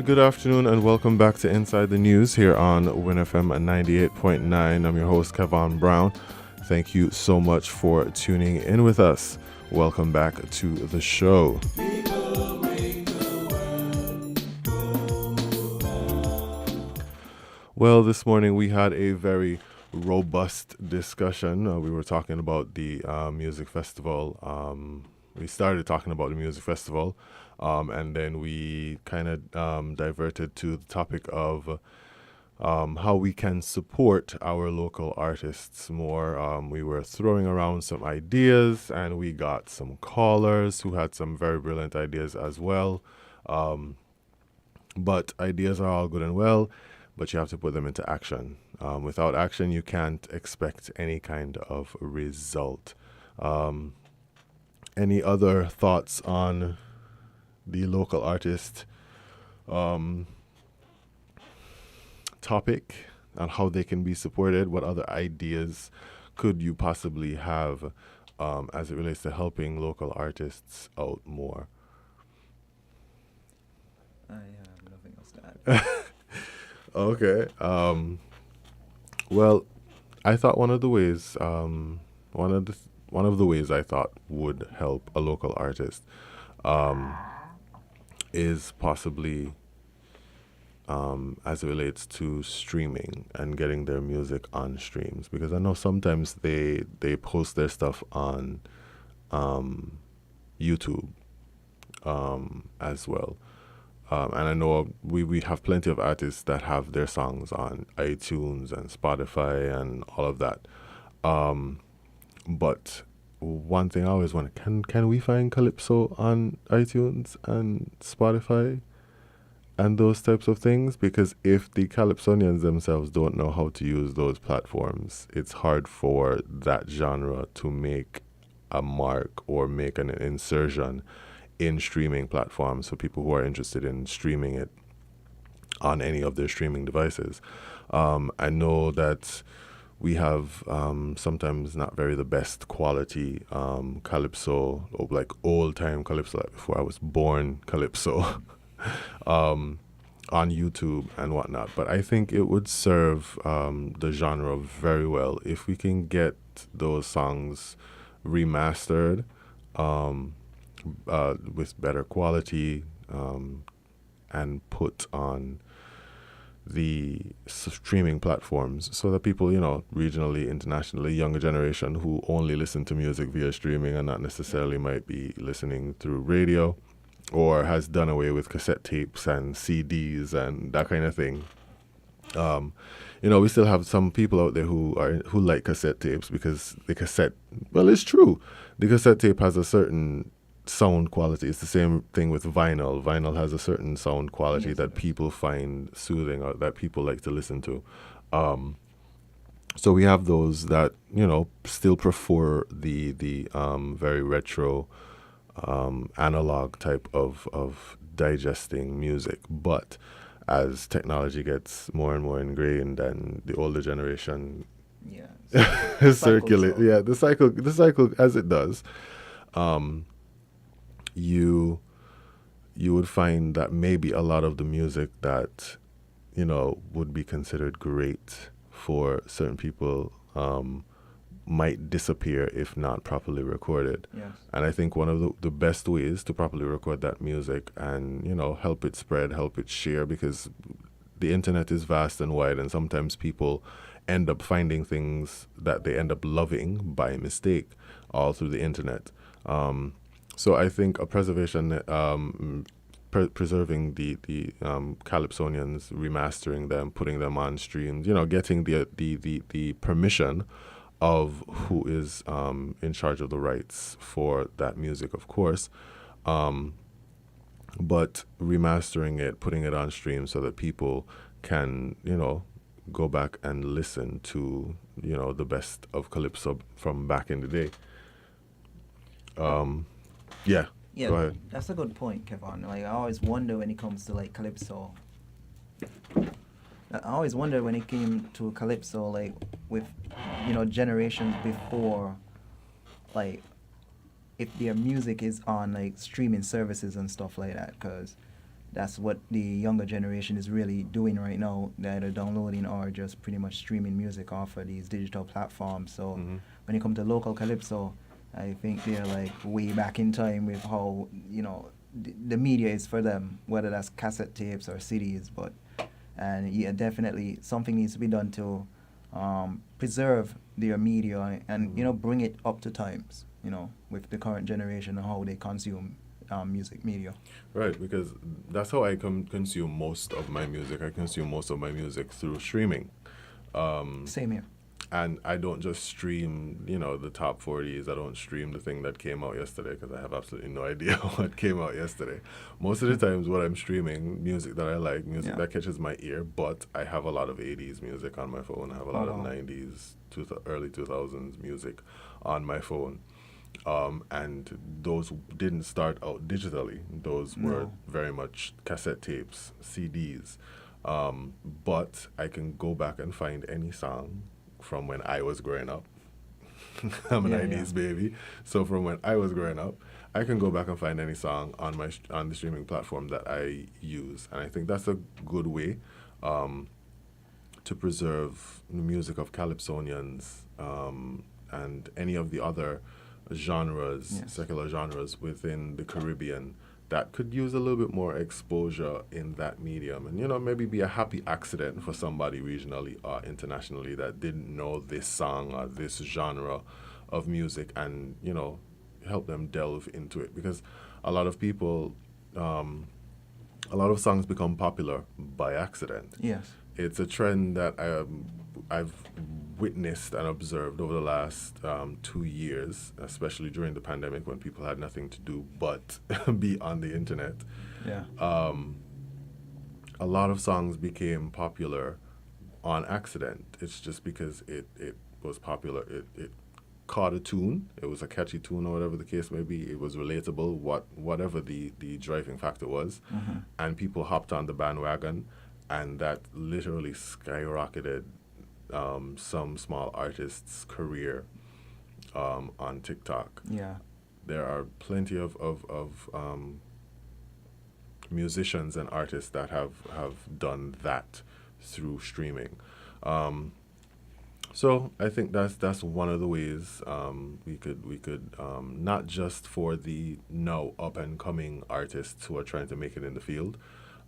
And good afternoon and welcome back to Inside the News here on WINNFM 98.9. I'm your host, Kevon Brown. Thank you so much for tuning in with us. Welcome back to the show. Well, this morning we had a very robust discussion. We were talking about the music festival. We started talking about the music festival, and then we kind of diverted to the topic of how we can support our local artists more. We were throwing around some ideas, and we got some callers who had some very brilliant ideas as well. But ideas are all good and well, but you have to put them into action. Without action, you can't expect any kind of result. Any other thoughts on the local artist topic and how they can be supported? What other ideas could you possibly have as it relates to helping local artists out more? I have nothing else to add. Okay. Well, I thought one of the ways I thought would help a local artist is possibly as it relates to streaming and getting their music on streams, because I know sometimes they post their stuff on YouTube as well. And I know we have plenty of artists that have their songs on iTunes and Spotify and all of that. But one thing I always wonder, can we find Calypso on iTunes and Spotify and those types of things? Because if the Calypsonians themselves don't know how to use those platforms, it's hard for that genre to make a mark or make an insertion in streaming platforms for people who are interested in streaming it on any of their streaming devices. I know that we have sometimes not very the best quality Calypso, or like old time Calypso, like before I was born Calypso, on YouTube and whatnot. But I think it would serve the genre very well if we can get those songs remastered with better quality and put on the streaming platforms, so that people, regionally, internationally, younger generation who only listen to music via streaming and not necessarily might be listening through radio, or has done away with cassette tapes and CDs and that kind of thing. We still have some people out there who like cassette tapes, because the cassette, well, it's true, the cassette tape has a certain sound quality. It's the same thing with vinyl. Vinyl has a certain sound quality that people find soothing, or that people like to listen to. So we have those that, still prefer the very retro analog type of digesting music. But as technology gets more and more ingrained, and the older generation circulate, the cycle as it does, you would find that maybe a lot of the music that would be considered great for certain people might disappear if not properly recorded. Yes. And I think one of the best ways to properly record that music and help it spread, help it share, because the internet is vast and wide, and sometimes people end up finding things that they end up loving by mistake all through the internet. So I think a preservation, preserving the Calypsonians, remastering them, putting them on streams, getting the permission of who is in charge of the rights for that music, of course, but remastering it, putting it on stream so that people can, go back and listen to, the best of Calypso from back in the day. Yeah, go ahead. That's a good point, Kevon. Like, I always wonder when it comes to like Calypso. I always wonder when it came to Calypso, like with generations before, like if their music is on like streaming services and stuff like that. Because that's what the younger generation is really doing right now. They're either downloading or just pretty much streaming music off of these digital platforms. So when you come to local calypso, I think they're like way back in time with how, the media is for them, whether that's cassette tapes or CDs. And yeah, definitely something needs to be done to preserve their media and, bring it up to times, with the current generation and how they consume music media. Right, because that's how I consume most of my music. I consume most of my music through streaming. Same here. And I don't just stream, the top 40s. I don't stream the thing that came out yesterday because I have absolutely no idea what came out yesterday. Most of the times what I'm streaming, music that I like, music that catches my ear, but I have a lot of 80s music on my phone. I have a lot of 90s, early 2000s music on my phone. And those didn't start out digitally. Those were very much cassette tapes, CDs. But I can go back and find any song from when I was growing up. I'm a 90s baby. So from when I was growing up, I can go back and find any song on the streaming platform that I use. And I think that's a good way to preserve the music of Calypsonians and any of the other genres, secular genres within the Caribbean that could use a little bit more exposure in that medium, and maybe be a happy accident for somebody regionally or internationally that didn't know this song or this genre of music, and help them delve into it, because a lot of people, a lot of songs become popular by accident. Yes, it's a trend that I've witnessed and observed over the last 2 years, especially during the pandemic when people had nothing to do but be on the internet. Yeah. A lot of songs became popular on accident. It's just because it was popular. It caught a tune. It was a catchy tune or whatever the case may be. It was relatable, whatever the driving factor was. And people hopped on the bandwagon, and that literally skyrocketed some small artist's career on TikTok. Yeah, there are plenty of musicians and artists that have done that through streaming. So I think that's one of the ways we could not just for the now up and coming artists who are trying to make it in the field,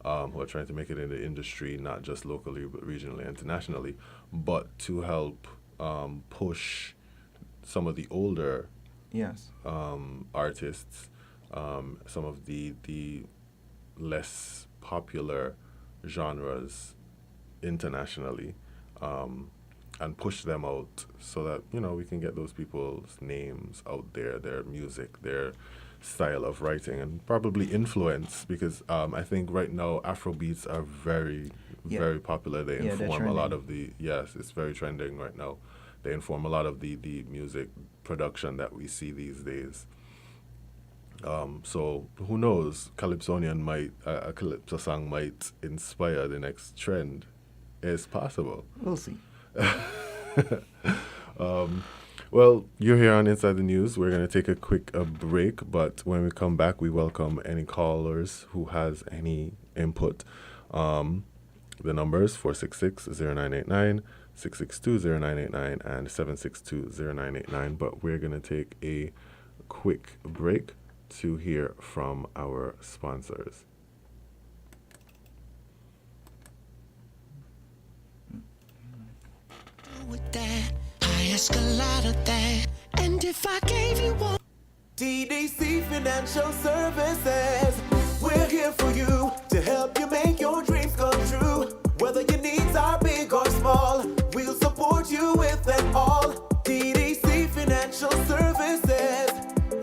who are trying to make it in the industry, not just locally, but regionally, internationally, but to help push some of the older artists, some of the less popular genres internationally, and push them out so that, we can get those people's names out there, their music, their style of writing, and probably influence, because I think right now Afrobeats are very popular. They inform a lot of it's very trending right now. They inform a lot of the music production that we see these days. So who knows, Calypsonian a calypso song might inspire the next trend. It's possible. We'll see. Well, you're here on Inside the News. We're going to take a quick break, but when we come back, we welcome any callers who has any input. The numbers 466-0989, 662-0989, and 762-0989. But we're going to take a quick break to hear from our sponsors. With that, I ask a lot of that. And if I gave you one, TDC Financial Services, we're here for you to help you make your dreams come true. Whether your needs are big or small, we'll support you with it all. TDC Financial Services,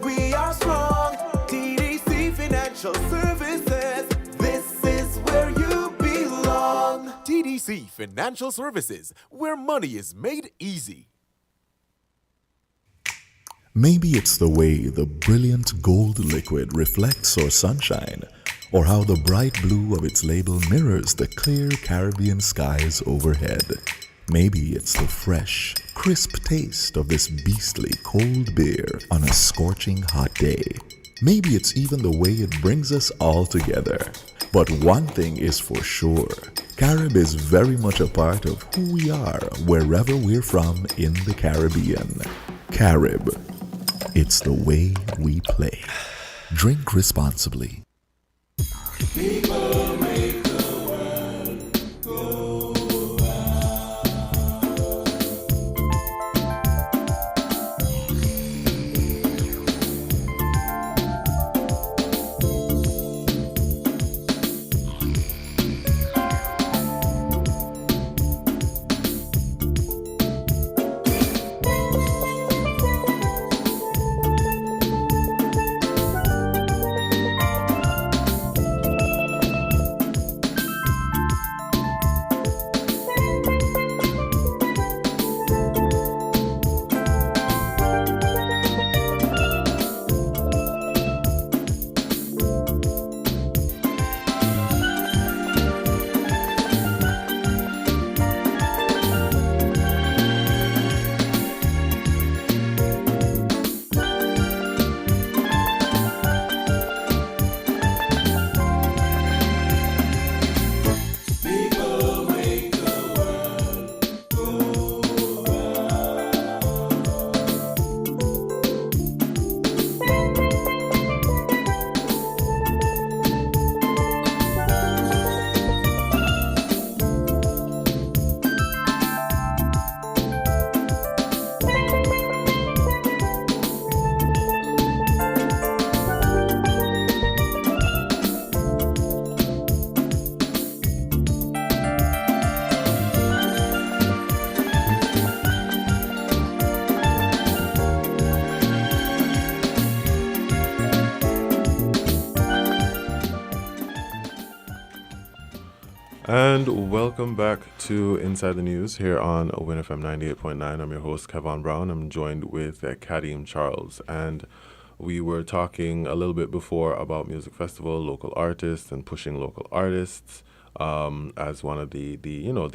we are strong. TDC Financial Services, this is where you belong. TDC Financial Services, where money is made easy. Maybe it's the way the brilliant gold liquid reflects or sunshine, or how the bright blue of its label mirrors the clear Caribbean skies overhead. Maybe it's the fresh, crisp taste of this beastly cold beer on a scorching hot day. Maybe it's even the way it brings us all together. But one thing is for sure, Carib is very much a part of who we are wherever we're from in the Caribbean. Carib, it's the way we play. Drink responsibly. People make the world go And welcome back to Inside the News here on WINFM 98.9. I'm your host, Kevon Brown. I'm joined with Kadeem Charles. And we were talking a little bit before about music festival, local artists, and pushing local artists as one of the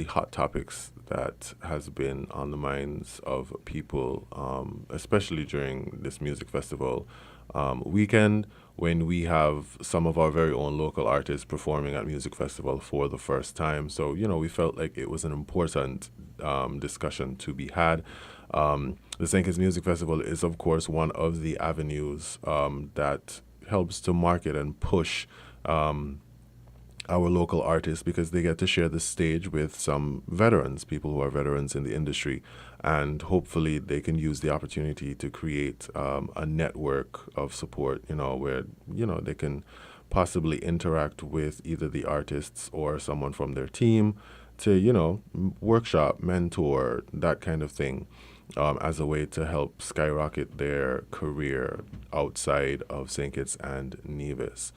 hot topics that has been on the minds of people, especially during this music festival weekend, when we have some of our very own local artists performing at music festival for the first time. So, we felt like it was an important discussion to be had. The St. Kitts Music Festival is, of course, one of the avenues that helps to market and push our local artists, because they get to share the stage with some veterans, people who are veterans in the industry, and hopefully they can use the opportunity to create a network of support, where, they can possibly interact with either the artists or someone from their team to, workshop, mentor, that kind of thing, as a way to help skyrocket their career outside of St. Kitts and Nevis.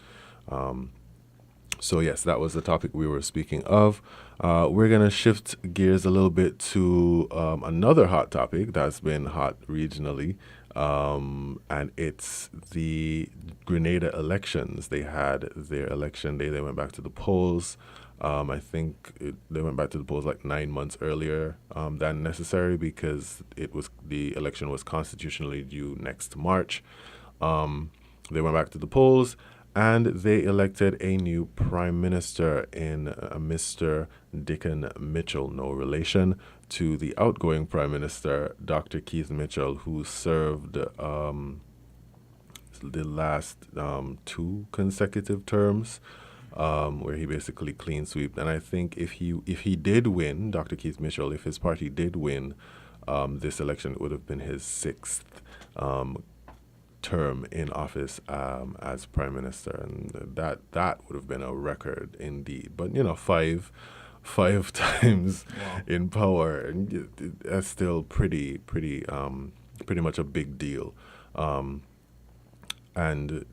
So yes, that was the topic we were speaking of. We're going to shift gears a little bit to another hot topic that's been hot regionally, and it's the Grenada elections. They had their election day. They went back to the polls. I think they went back to the polls like 9 months earlier than necessary, because the election was constitutionally due next March. They went back to the polls, and they elected a new prime minister in Mr. Dickon Mitchell, no relation to the outgoing prime minister, Dr. Keith Mitchell, who served the last 2 consecutive terms, where he basically clean sweeped. And I think if he did win, Dr. Keith Mitchell, if his party did win this election, it would have been his 6th term in office as prime minister, and that would have been a record indeed. But five times in power, and that's still pretty much a big deal. And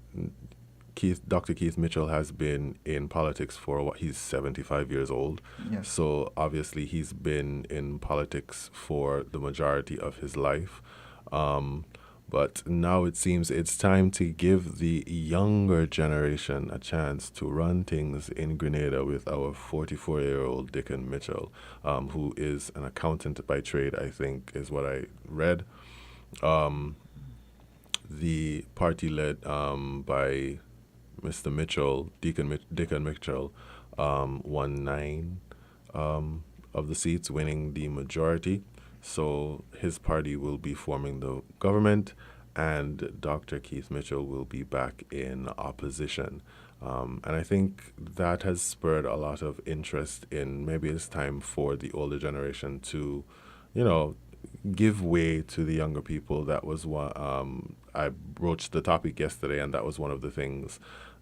Dr. Keith Mitchell has been in politics for he's 75 years old. Yes. So obviously he's been in politics for the majority of his life. But now it seems it's time to give the younger generation a chance to run things in Grenada with our 44-year-old Dickon Mitchell, who is an accountant by trade, I think, is what I read. The party led by Mr. Mitchell, Deacon Mitchell, won 9 of the seats, winning the majority. So his party will be forming the government, and Dr. Keith Mitchell will be back in opposition. And I think that has spurred a lot of interest in maybe it's time for the older generation to, give way to the younger people. That was what I broached the topic yesterday, and that was one of the things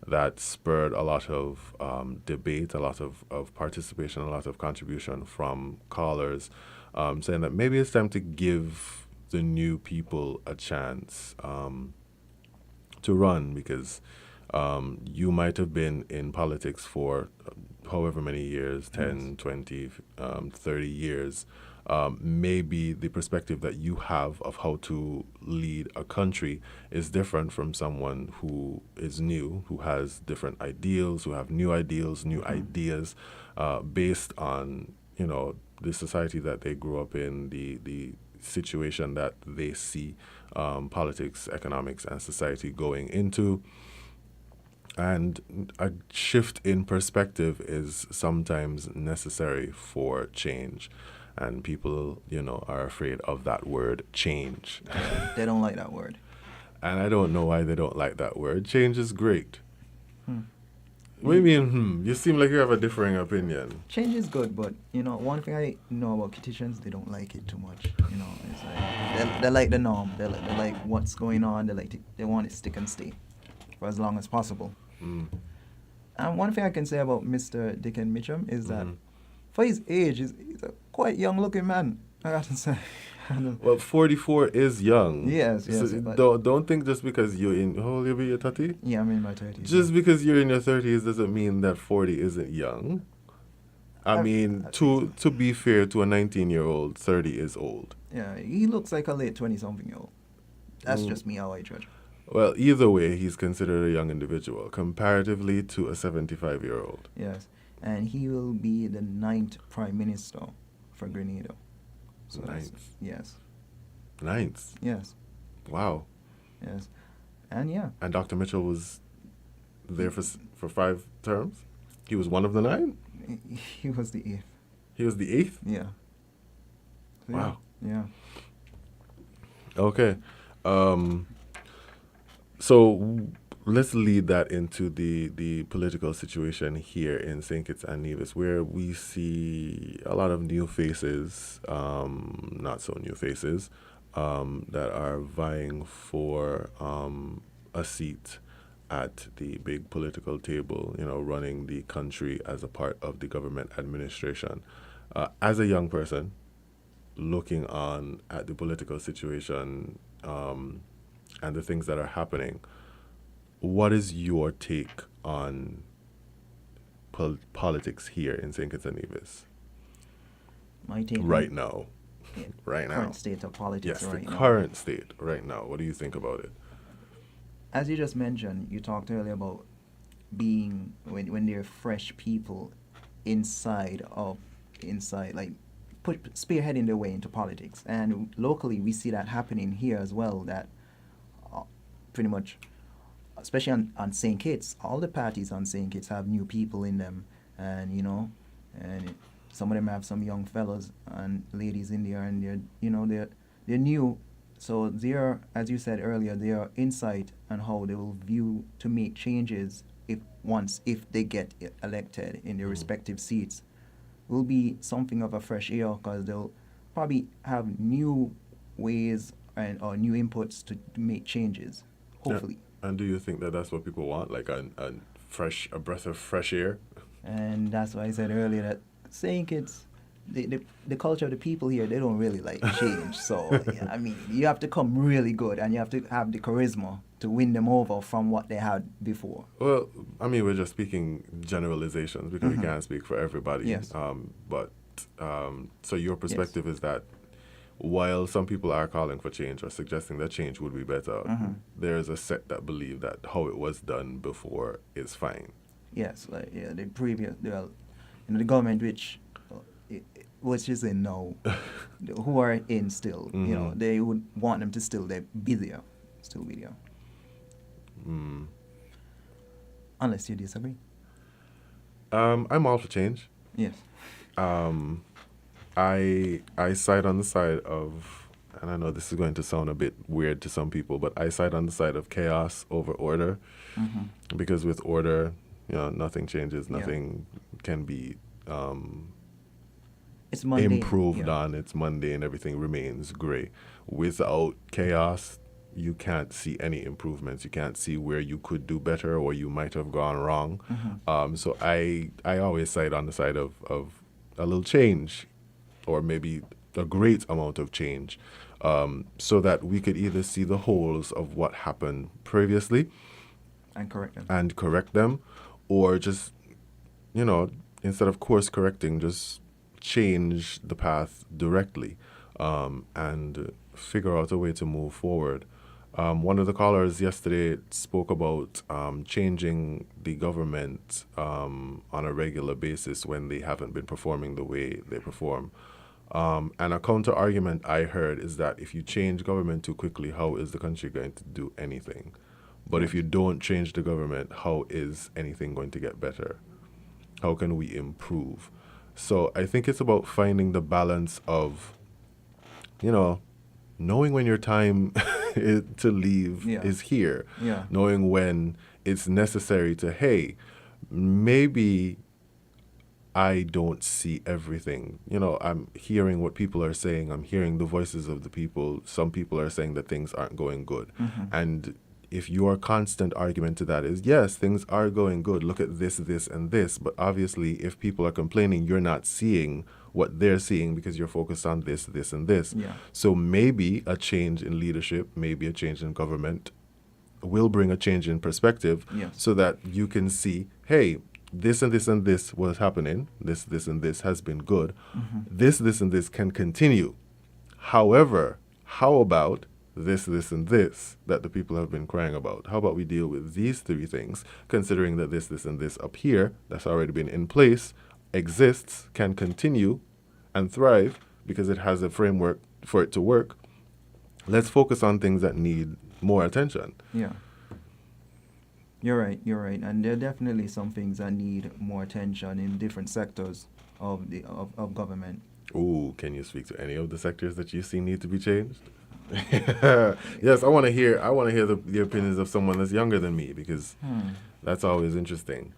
that spurred a lot of debate, a lot of participation, a lot of contribution from callers, saying that maybe it's time to give the new people a chance to run, because you might have been in politics for however many years, 10, 20, 30 years. Maybe the perspective that you have of how to lead a country is different from someone who is new, who has different ideals, who have new ideals, new ideas, based on, the society that they grew up in, the situation that they see politics, economics, and society going into. And a shift in perspective is sometimes necessary for change. And people, are afraid of that word, change. They don't like that word. And I don't know why they don't like that word. Change is great. What do you mean, You seem like you have a differing opinion. Change is good, but, one thing I know about Kittians, they don't like it too much. It's like they like the norm. They like what's going on. They want it stick and stay for as long as possible. And one thing I can say about Mr. Deacon Mitchell is that for his age, he's a quite young-looking man, I got to say. Well, 44 is young. Yes. So don't think just because you're in... How old you be, your 30? Yeah, I'm in my 30s. Just because you're in your 30s doesn't mean that 40 isn't young. I mean, to be fair to a 19-year-old, 30 is old. Yeah, he looks like a late 20-something-year-old. That's just me, how I judge. Well, either way, he's considered a young individual, comparatively to a 75-year-old. Yes, and he will be the 9th Prime Minister for Grenada. So 9th? Yes. 9th? Yes. Wow. Yes. And yeah. And Dr. Mitchell was there for 5 terms? He was one of the 9? He was the 8th. He was the 8th? Yeah. Wow. Yeah. Okay. So let's lead that into the political situation here in St. Kitts and Nevis, where we see a lot of new faces, not so new faces, that are vying for a seat at the big political table, running the country as a part of the government administration. As a young person, looking on at the political situation and the things that are happening, what is your take on politics here in St. Kitts and Nevis? My take right now. Yeah, right now. Current state of politics yes, right now. Yes, the current state right now. What do you think about it? As you just mentioned, you talked earlier about being, when there are fresh people inside, like, spearheading their way into politics. And locally, we see that happening here as well, that pretty much, especially on St. Kitts, all the parties on St. Kitts have new people in them, and and some of them have some young fellows and ladies in there, and they're new, so they're, as you said earlier, their insight on how they will view to make changes if they get elected in their respective seats will be something of a fresh air, because they'll probably have new ways or new inputs to make changes. Hopefully. Yeah. And do you think that that's what people want, like a breath of fresh air? And that's why I said earlier that St. Kitts, the culture of the people here, they don't really like change. So, yeah, I mean, you have to come really good, and you have to have the charisma to win them over from what they had before. Well, I mean, we're just speaking generalizations because we can't speak for everybody. Yes. So your perspective is that while some people are calling for change or suggesting that change would be better, there's a set that believe that how it was done before is fine. Yes, like the previous, the government which is in now, who are in still, they would want them to still be there. Unless you disagree. I'm all for change. Yes. I side on the side of, and I know this is going to sound a bit weird to some people, but I side on the side of chaos over order, because with order, nothing changes, nothing can be it's mundane, improved on. It's mundane, everything remains gray. Without chaos, you can't see any improvements. You can't see where you could do better or you might have gone wrong. So I always side on the side of a little change, or maybe a great amount of change, so that we could either see the holes of what happened previously and correct them, or just, instead of course correcting, just change the path directly, and figure out a way to move forward. One of the callers yesterday spoke about changing the government on a regular basis when they haven't been performing the way they perform. And a counter argument I heard is that if you change government too quickly, how is the country going to do anything? But if you don't change the government, how is anything going to get better? How can we improve? So I think it's about finding the balance of, knowing when your time to leave is here, knowing when it's necessary to, hey, maybe I don't see everything. I'm hearing what people are saying. I'm hearing the voices of the people. Some people are saying that things aren't going good. And if your constant argument to that is, yes, things are going good, look at this, this, and this. But obviously, if people are complaining, you're not seeing what they're seeing because you're focused on this, this, and this. So maybe a change in leadership, maybe a change in government will bring a change in perspective, so that you can see, hey, this and this and this was happening. This, this, and this has been good. This, and this can continue. However, how about this, and this that the people have been crying about? How about we deal with these three things, considering that this, and this up here that's already been in place exists, can continue and thrive because it has a framework for it to work. Let's focus on things that need more attention. Yeah. You're right. And there are definitely some things that need more attention in different sectors of government. Ooh, can you speak to any of the sectors that you see need to be changed? Yes, I want to hear the opinions of someone that's younger than me, because that's always interesting.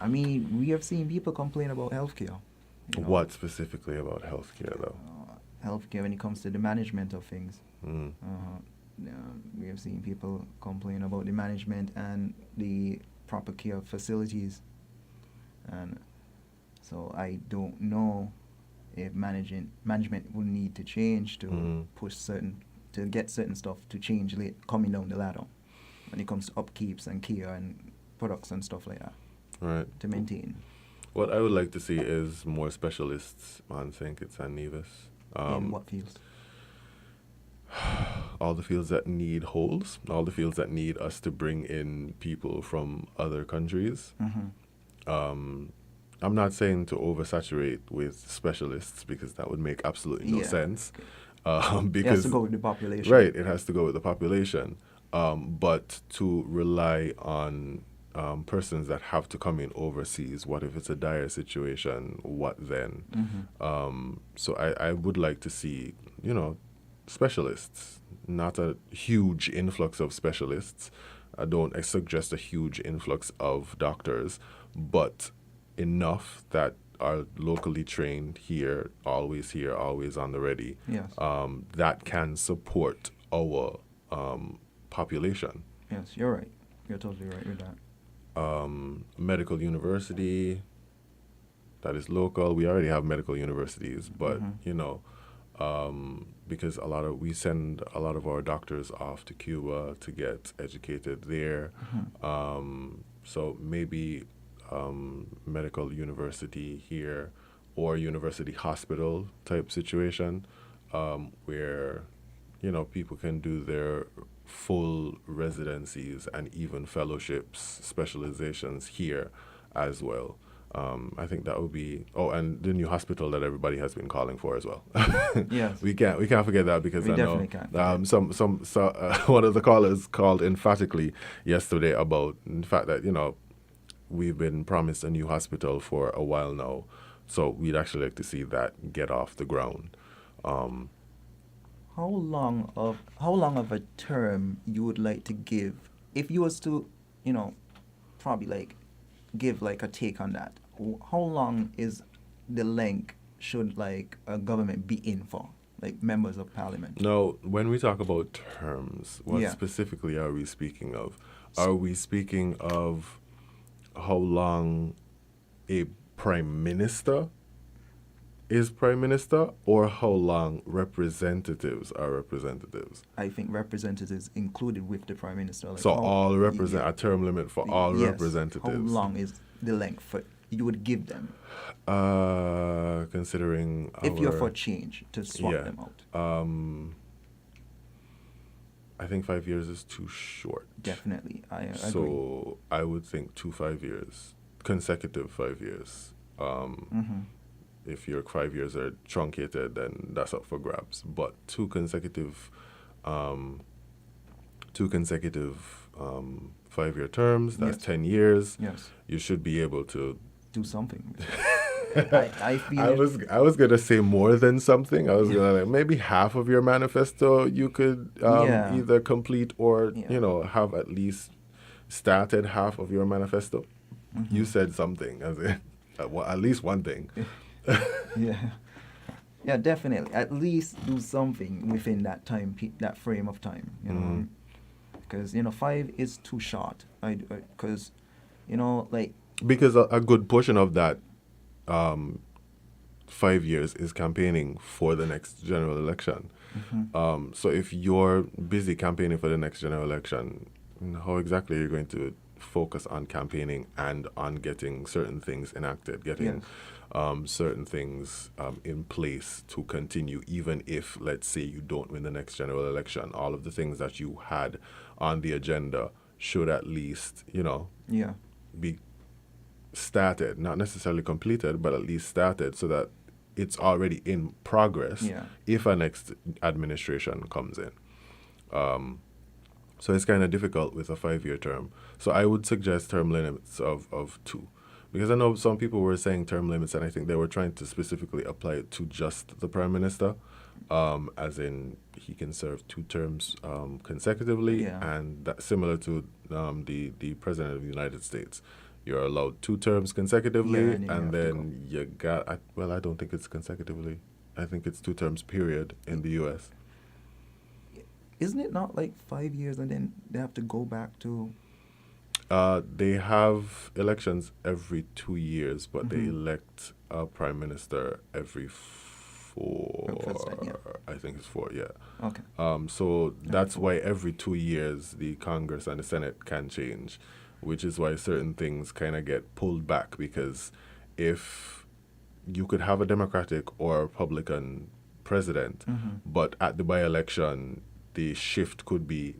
I mean, we have seen people complain about healthcare. What specifically about healthcare, though? Healthcare when it comes to the management of things. We have seen people complain about the management and the proper care facilities. And so I don't know if management will need to change to to get certain stuff to change coming down the ladder when it comes to upkeeps and care and products and stuff like that. Right. To maintain. What I would like to see is more specialists on St. Kitts and Nevis. In what fields? All the fields that need holes, all the fields that need us to bring in people from other countries. I'm not saying to oversaturate with specialists, because that would make absolutely no sense. Because it has to go with the population. Right, it has to go with the population. But to rely on persons that have to come in overseas, what if it's a dire situation? What then? So I would like to see, specialists, not a huge influx of specialists. I suggest a huge influx of doctors, but enough that are locally trained here, always on the ready. Yes. That can support our population. Yes, you're right. You're totally right with that. Medical university that is local. We already have medical universities, but because we send a lot of our doctors off to Cuba to get educated there. So maybe medical university here, or university hospital type situation, where people can do their full residencies and even fellowships, specializations here as well. I think that would be. Oh, and the new hospital that everybody has been calling for as well. Yes, we can't forget that, because we I definitely know can't. one of the callers called emphatically yesterday about the fact that we've been promised a new hospital for a while now, so we'd actually like to see that get off the ground. How long of a term you would like to give if you was to, probably like give like a take on that? How long is the length should like a government be in for, like members of parliament? Now, when we talk about terms, what specifically are we speaking of? Are we speaking of how long a prime minister is prime minister, or how long representatives are representatives? I think representatives included with the prime minister. Like so all a term limit for all representatives. How long is the length for you would give them? Considering if you're for change to swap them out. I think 5 years is too short. Definitely, I agree. So I would think 2 5 years, consecutive 5 years. If your 5 years are truncated, then that's up for grabs. But two consecutive 5-year terms, that's 10 years. Yes. You should be able to do something. I feel I was gonna say more than something. I was gonna maybe half of your manifesto you could either complete or have at least started half of your manifesto. You said something, as in at least one thing. Yeah, definitely. At least do something within that that frame of time. Because 5 is too short. Because because a good portion of that 5 years is campaigning for the next general election. So if you're busy campaigning for the next general election, how exactly are you going to focus on campaigning and on getting certain things enacted, getting certain things in place to continue, even if, let's say, you don't win the next general election? All of the things that you had on the agenda should at least, be started, not necessarily completed, but at least started, so that it's already in progress if a next administration comes in. So it's kind of difficult with a 5-year term. So I would suggest term limits of 2. Because I know some people were saying term limits, and I think they were trying to specifically apply it to just the prime minister, as in he can serve 2 terms consecutively, and that similar to the president of the United States. You're allowed 2 terms consecutively, and then you got, I don't think it's consecutively. I think it's 2 terms period in the U.S. Isn't it not like 5 years and then they have to go back to... They have elections every 2 years, but they elect a prime minister every 4. I think it's 4, Okay. So that's why every 2 years the Congress and the Senate can change, which is why certain things kind of get pulled back, because if you could have a Democratic or Republican president, but at the by-election the shift could be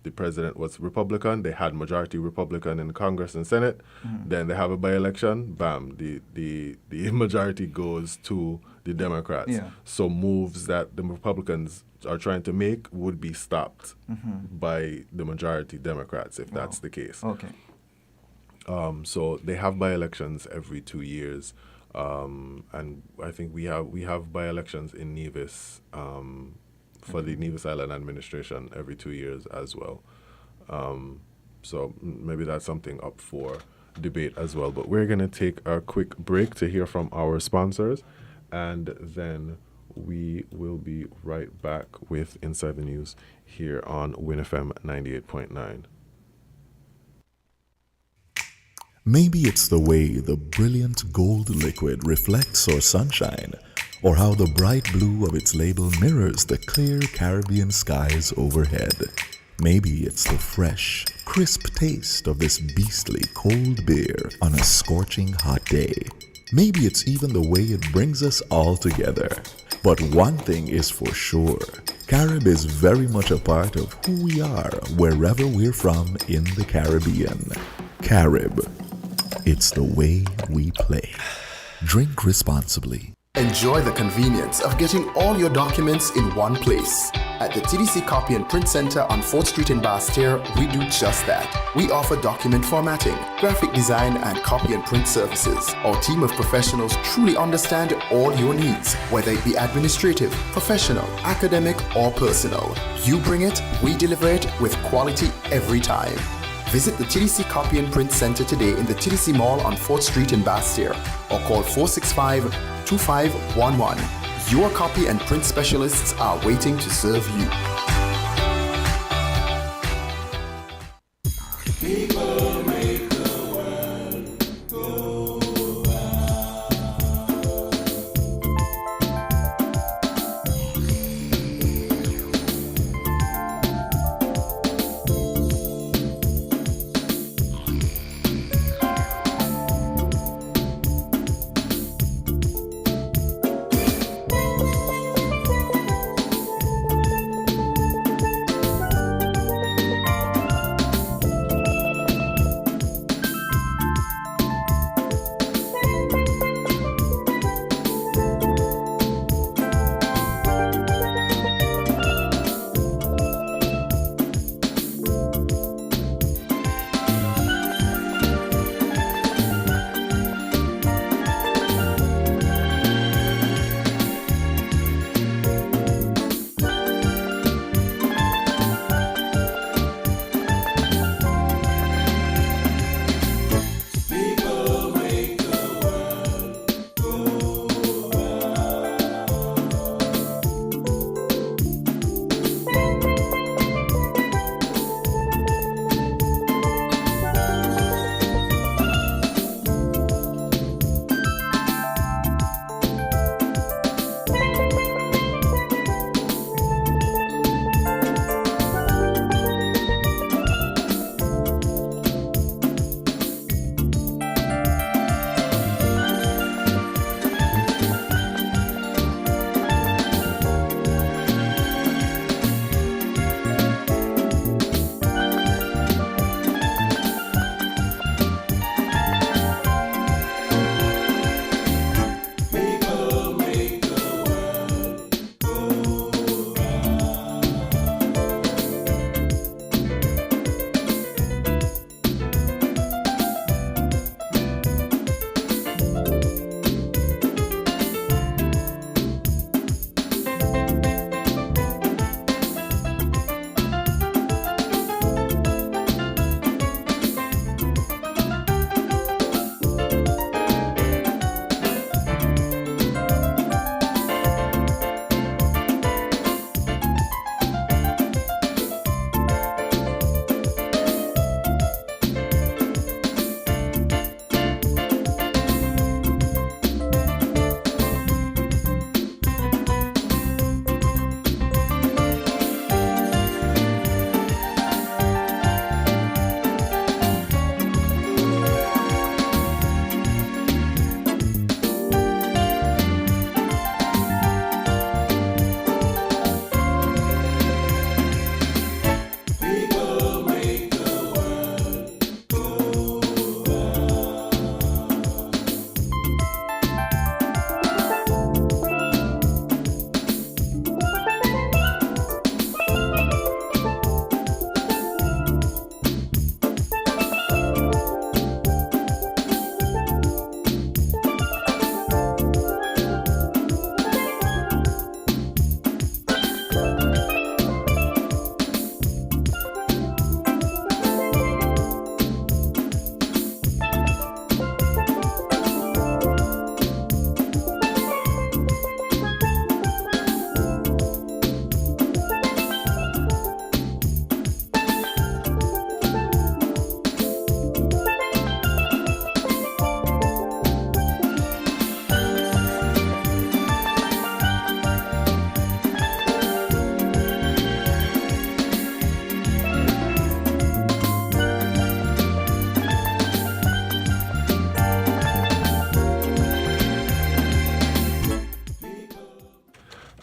the president was Republican, they had majority Republican in Congress and Senate, then they have a by-election, bam, the majority goes to the Democrats. So moves that the Republicans are trying to make would be stopped by the majority Democrats, if that's the case. Okay. So they have by-elections every 2 years, and I think we have by-elections in Nevis for the Nevis Island administration every 2 years as well. So maybe that's something up for debate as well. But we're going to take a quick break to hear from our sponsors, and then we will be right back with Inside the News here on WINNFM 98.9. Maybe it's the way the brilliant gold liquid reflects our sunshine, or how the bright blue of its label mirrors the clear Caribbean skies overhead. Maybe it's the fresh, crisp taste of this beastly cold beer on a scorching hot day. Maybe it's even the way it brings us all together. But one thing is for sure, Carib is very much a part of who we are wherever we're from in the Caribbean. Carib, It's the way we play. Drink responsibly. Enjoy the convenience of getting all your documents in one place. At the TDC Copy and Print Center on 4th Street in Basse-Terre, we do just that. We offer document formatting, graphic design, and copy and print services. Our team of professionals truly understand all your needs, whether it be administrative, professional, academic, or personal. You bring it, we deliver it with quality every time. Visit the TDC Copy and Print Center today in the TDC Mall on 4th Street in Basse-Terre or call 465-2511. Your copy and print specialists are waiting to serve you. People make the world go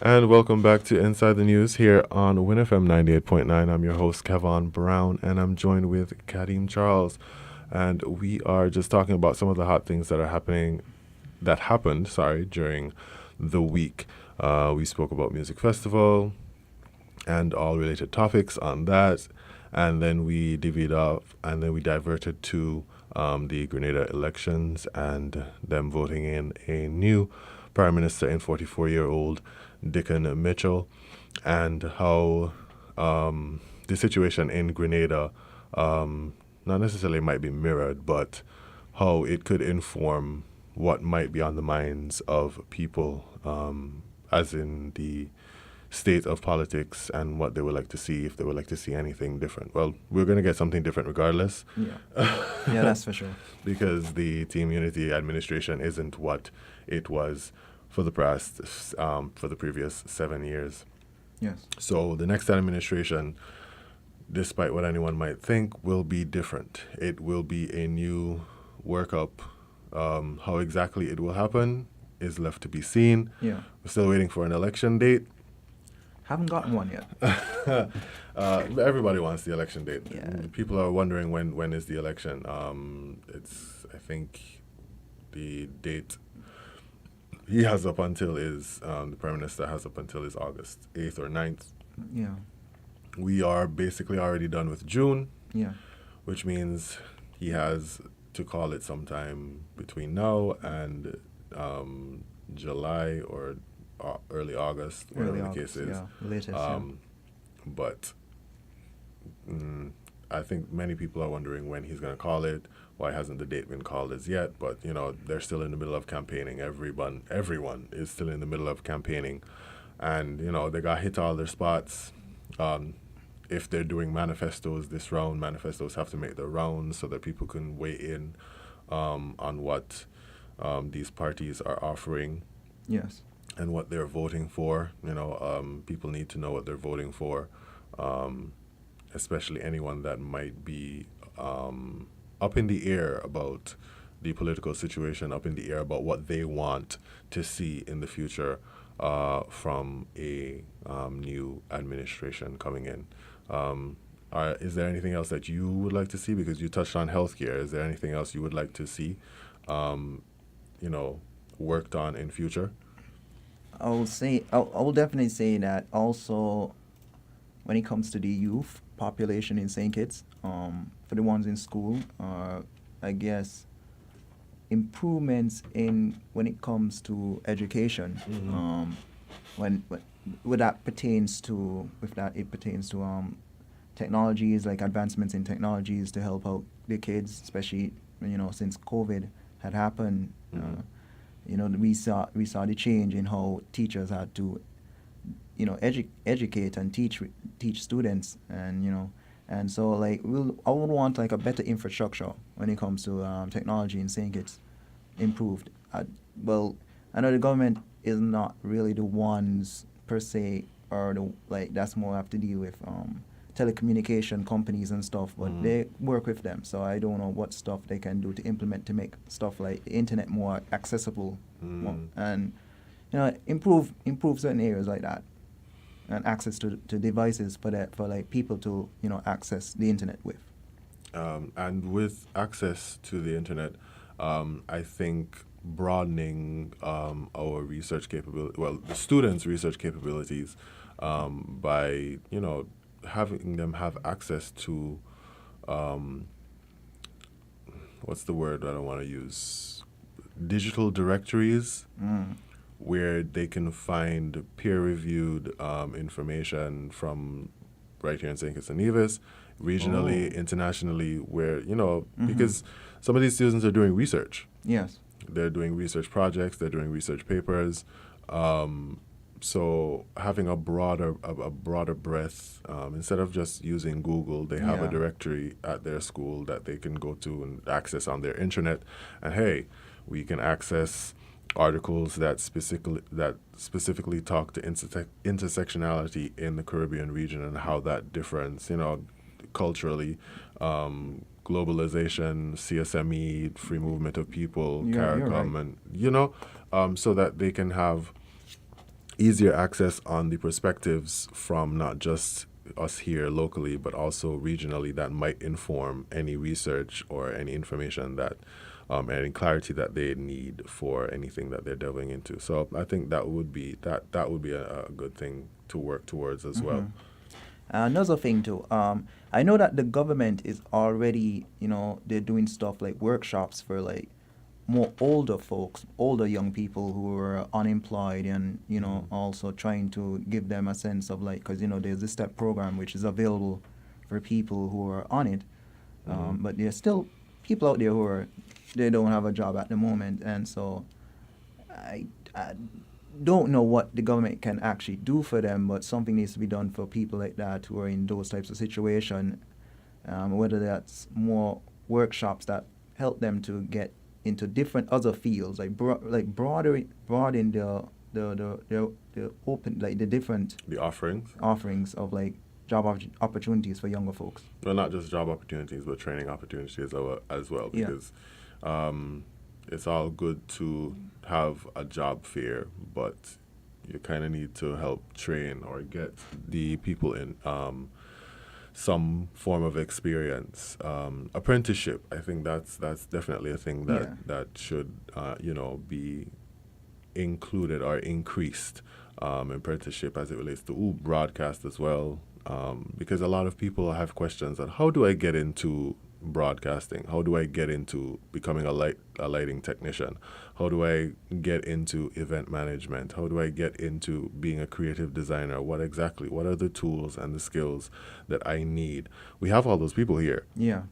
And welcome back to Inside the News here on WINNFM 98.9. I'm your host, Kevon Brown, and I'm joined with Kadeem Charles. and we are just talking about some of the hot things that happened during the week. We spoke about music festival and all related topics on that, and then we divvied up and then we diverted to the Grenada elections and them voting in a new Prime Minister in 44-year-old Dickon Mitchell, and how the situation in Grenada not necessarily might be mirrored, but how it could inform what might be on the minds of people, as in the state of politics and what they would like to see, if they would like to see anything different. Well, we're going to get something different regardless. Yeah, yeah, that's for sure. Because the Team Unity administration isn't what it was for the previous 7 years. Yes. So the next administration, despite what anyone might think, will be different. It will be a new workup. How exactly it will happen is left to be seen. Yeah. We're still waiting for an election date. Haven't gotten one yet. Everybody wants the election date. Yeah. People are wondering when is the election. I think the date he has up until is, the Prime Minister has up until is August 8th or 9th. Yeah. We are basically already done with June. Yeah. Which means he has to call it sometime between now and July or early August, whatever the case is. Yeah, latest, But I think many people are wondering when he's going to call it. Why hasn't the date been called as yet? But, they're still in the middle of campaigning. Everyone is still in the middle of campaigning. And, they got hit all their spots. If they're doing manifestos this round, manifestos have to make their rounds so that people can weigh in on what these parties are offering. Yes. And what they're voting for. People need to know what they're voting for, especially anyone that might be up in the air about the political situation, up in the air about what they want to see in the future from a new administration coming in. Is there anything else that you would like to see? Because you touched on healthcare. Is there anything else you would like to see, worked on in future? I will definitely say that also when it comes to the youth population in St. Kitts, for the ones in school, I guess improvements when it comes to education, it pertains to technologies, like advancements in technologies to help out the kids, especially since COVID had happened. We saw the change in how teachers had to educate and teach students, and so I would want a better infrastructure when it comes to technology in St. Kitts improved. I know the government is not really the ones per se, or that's more have to deal with telecommunication companies and stuff, but they work with them, so I don't know what stuff they can do to implement to make stuff like the internet more accessible, and improve certain areas like that, and access to devices for people to access the internet with. And with access to the internet, I think broadening our research capability, the students' research capabilities, by having them have access to what's the word that I want to use? Digital directories, where they can find peer-reviewed information from right here in St. Kitts and Nevis, regionally, internationally, where, because some of these students are doing research. Yes. They're doing research projects, they're doing research papers. So having a broader breadth, instead of just using Google, they have a directory at their school that they can go to and access on their internet. And hey, we can access articles that specifically talk to intersectionality in the Caribbean region and how that difference, culturally, globalization, CSME, free movement of people, CARICOM, right. And so that they can have easier access on the perspectives from not just us here locally, but also regionally, that might inform any research or any information that, any clarity that they need for anything that they're delving into. So I think that would be a good thing to work towards as well. Another thing too, I know that the government is already, they're doing stuff like workshops for like more older folks, older young people who are unemployed, and also trying to give them a sense of like, because there's this STEP program which is available for people who are on it, but there's still people out there they don't have a job at the moment, and so I don't know what the government can actually do for them, but something needs to be done for people like that who are in those types of situations, whether that's more workshops that help them to get into different other fields, like broaden the open, like the offerings of like job opportunities for younger folks. Well, not just job opportunities, but training opportunities as well, because it's all good to have a job fair, but you kind of need to help train or get the people in some form of experience. Apprenticeship, I think that's definitely a thing that should be included or increased. Apprenticeship as it relates to broadcast as well, because a lot of people have questions on how do I get into broadcasting? How do I get into becoming a lighting technician? How do I get into event management? How do I get into being a creative designer? What are the tools and the skills that I need? We have all those people here. Yeah.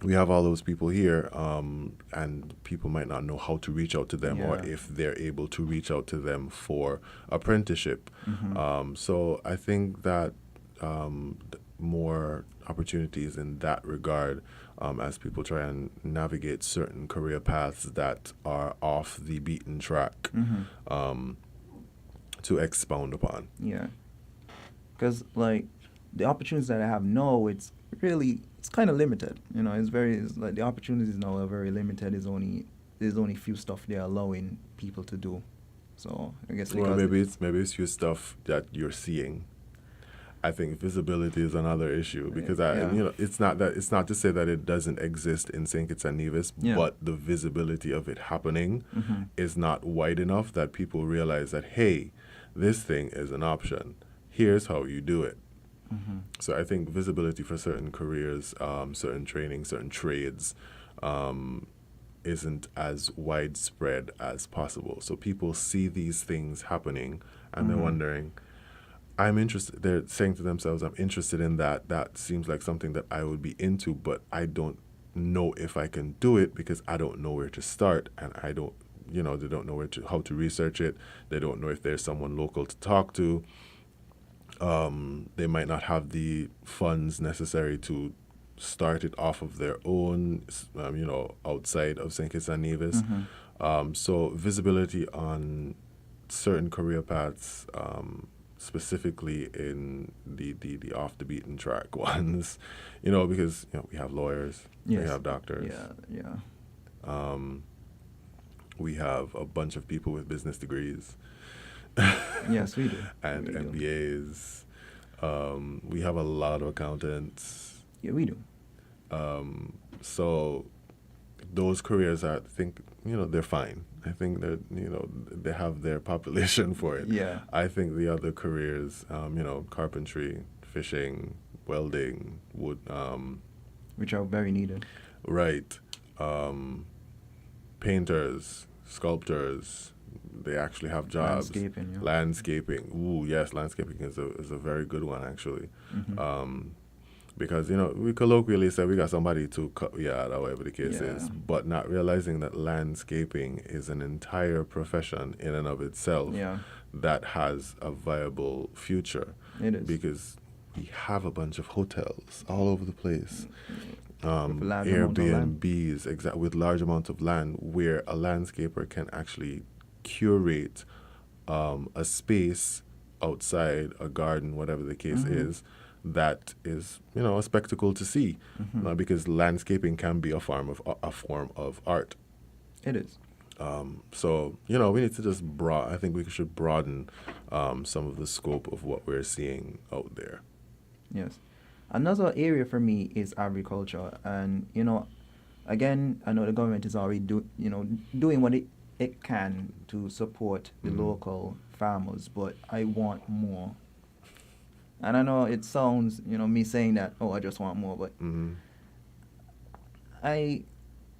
We have all those people here, and people might not know how to reach out to them, or if they're able to reach out to them for apprenticeship. So I think that more opportunities in that regard, as people try and navigate certain career paths that are off the beaten track, to expound upon. Yeah, because like the opportunities that I have now, it's kind of limited. It's like the opportunities now are very limited. There's only few stuff they're allowing people to do. So I guess maybe it's few stuff that you're seeing. I think visibility is another issue, because it's not to say that it doesn't exist in St. Kitts and Nevis, but the visibility of it happening is not wide enough that people realize that, hey, this thing is an option. Here's how you do it. So I think visibility for certain careers, certain training, certain trades, isn't as widespread as possible. So people see these things happening and they're wondering, I'm interested. They're saying to themselves, I'm interested in that. That seems like something that I would be into, but I don't know if I can do it because I don't know where to start, and I don't, they don't know how to research it. They don't know if there's someone local to talk to. They might not have the funds necessary to start it off of their own, outside of St. Kitts and Nevis. So visibility on certain career paths, specifically in the off the beaten track ones, because we have lawyers, we have doctors, we have a bunch of people with business degrees. Yes, we do. And MBAs. We have a lot of accountants. Yeah, we do. So those careers I think they're fine. I think that they have their population for it. Yeah. I think the other careers, carpentry, fishing, welding, wood, which are very needed. Right. Painters, sculptors, they actually have jobs. Landscaping. Ooh, yes, landscaping is a very good one actually. Because we colloquially say we got somebody to cut yard or whatever the case is, but not realizing that landscaping is an entire profession in and of itself that has a viable future. It is. Because we have a bunch of hotels all over the place. Airbnbs, with large amounts of land, where a landscaper can actually curate a space outside, a garden, whatever the case is, that is a spectacle to see, because landscaping can be a form of art. It is. So we need to just I think we should broaden some of the scope of what we're seeing out there. Yes. Another area for me is agriculture, and again, I know the government is already doing what it can to support the local farmers, but I want more. And I know it sounds, me saying that, oh, I just want more, but I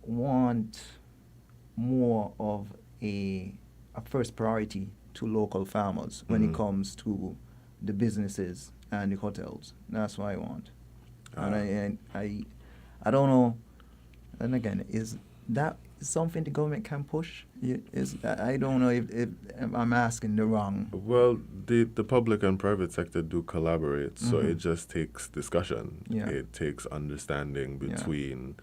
want more of a first priority to local farmers when it comes to the businesses and the hotels. That's what I want. And I don't know. And again, is that something the government can push? I don't know if I'm asking the wrong. Well, the public and private sector do collaborate, so it just takes discussion. Yeah. It takes understanding between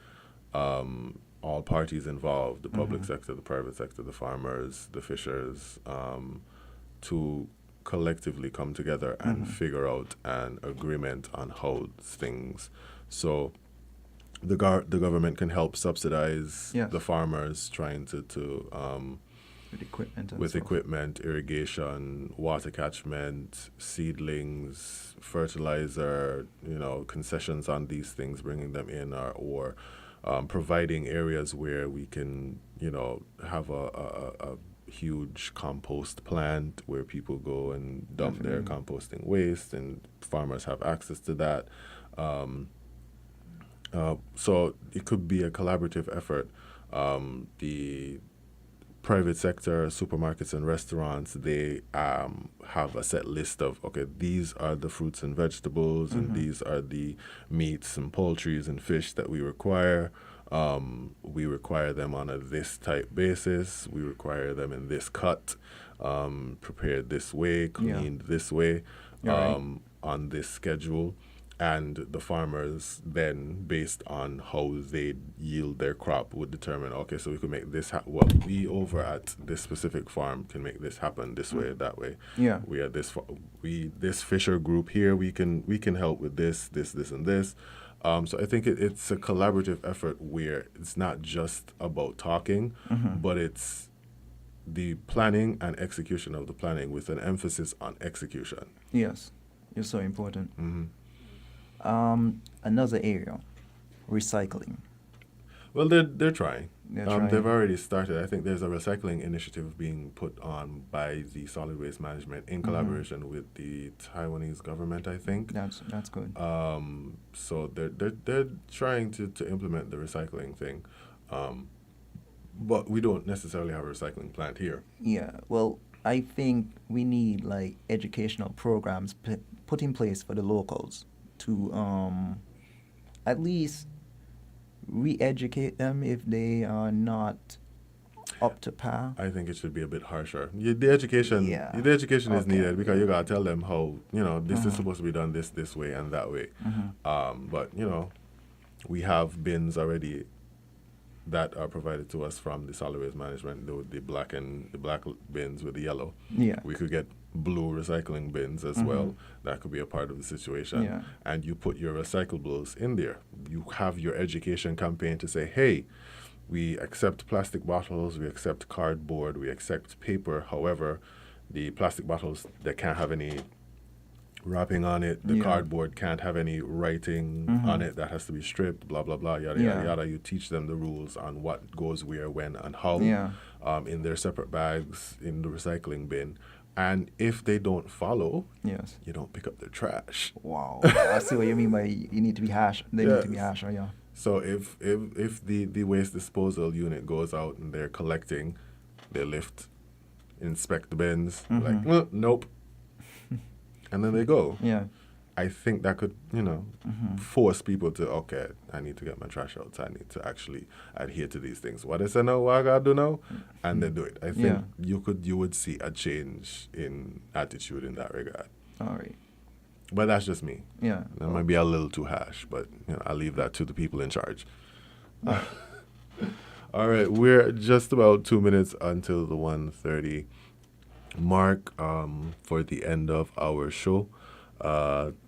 all parties involved, the public sector, the private sector, the farmers, the fishers, to collectively come together and figure out an agreement on how things. So the government can help subsidize the farmers trying to with equipment, irrigation, water catchment, seedlings, fertilizer, concessions on these things, bringing them in, or providing areas where we can, have a huge compost plant where people go and dump their composting waste, and farmers have access to that. So it could be a collaborative effort. The private sector, supermarkets and restaurants, they have a set list of, okay, these are the fruits and vegetables, and these are the meats and poultries and fish that we require. We require them on a this type basis. We require them in this cut, prepared this way, cleaned this way, on this schedule. And the farmers then, based on how they yield their crop, would determine, okay, so we could make this we over at this specific farm can make this happen this way, that way. Yeah. We are this fisher group here, we can help with this, and this. So I think it's a collaborative effort where it's not just about talking, but it's the planning and execution of the planning with an emphasis on execution. Yes, it's so important. Another area, recycling. Well, they're trying. They're trying. They've already started. I think there's a recycling initiative being put on by the Solid Waste Management in collaboration with the Taiwanese government, I think. That's good. So they're trying to implement the recycling thing, but we don't necessarily have a recycling plant here. Yeah. Well, I think we need like educational programs put in place for the locals to at least re-educate them if they are not up to par. I think it should be a bit harsher. The education is needed, because you gotta tell them how this is supposed to be done this way and that way. But we have bins already that are provided to us from the solid waste management, the black bins with the yellow. Yeah. We could get blue recycling bins as well. That could be a part of the situation. Yeah. And you put your recyclables in there. You have your education campaign to say, hey, we accept plastic bottles, we accept cardboard, we accept paper. However, the plastic bottles, they can't have any wrapping on it. The cardboard can't have any writing on it. That has to be stripped, blah, blah, blah, yada, yada, yada. You teach them the rules on what goes where, when, and how in their separate bags in the recycling bin. And if they don't follow, you don't pick up their trash. Wow. I see what you mean by you need to be harsh. They need to be harsher, yeah. So if the waste disposal unit goes out and they're collecting, they lift, inspect the bins, like, nope. And then they go. Yeah. I think that could, force people to, okay, I need to get my trash out. So I need to actually adhere to these things. What I say now, what I gotta do now, and they do it. I think you would see a change in attitude in that regard. All right. But that's just me. Yeah. That might be a little too harsh, but I'll leave that to the people in charge. All right, we're just about 2 minutes until the 1:30 mark for the end of our show.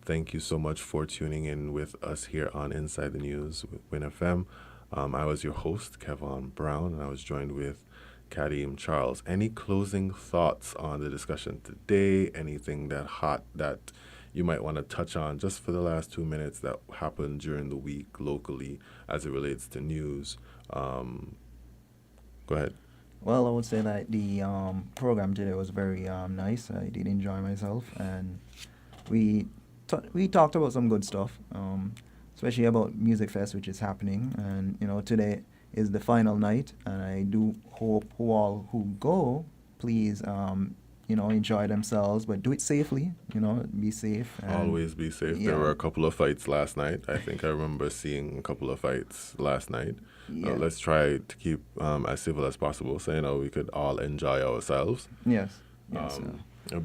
Thank you so much for tuning in with us here on Inside the News with Win FM. I was your host, Kevon Brown, and I was joined with Kadeem Charles. Any closing thoughts on the discussion today? Anything that you might want to touch on just for the last 2 minutes that happened during the week locally as it relates to news. Go ahead. Well, I would say that the program today was very nice. I did enjoy myself, and we talked about some good stuff, especially about Music Fest, which is happening. And today is the final night, and I do hope all who go, please, enjoy themselves, but do it safely. Be safe. Always be safe. Yeah. There were a couple of fights last night. I think I remember seeing a couple of fights last night. Yeah. Let's try to keep as civil as possible, so we could all enjoy ourselves. Yes.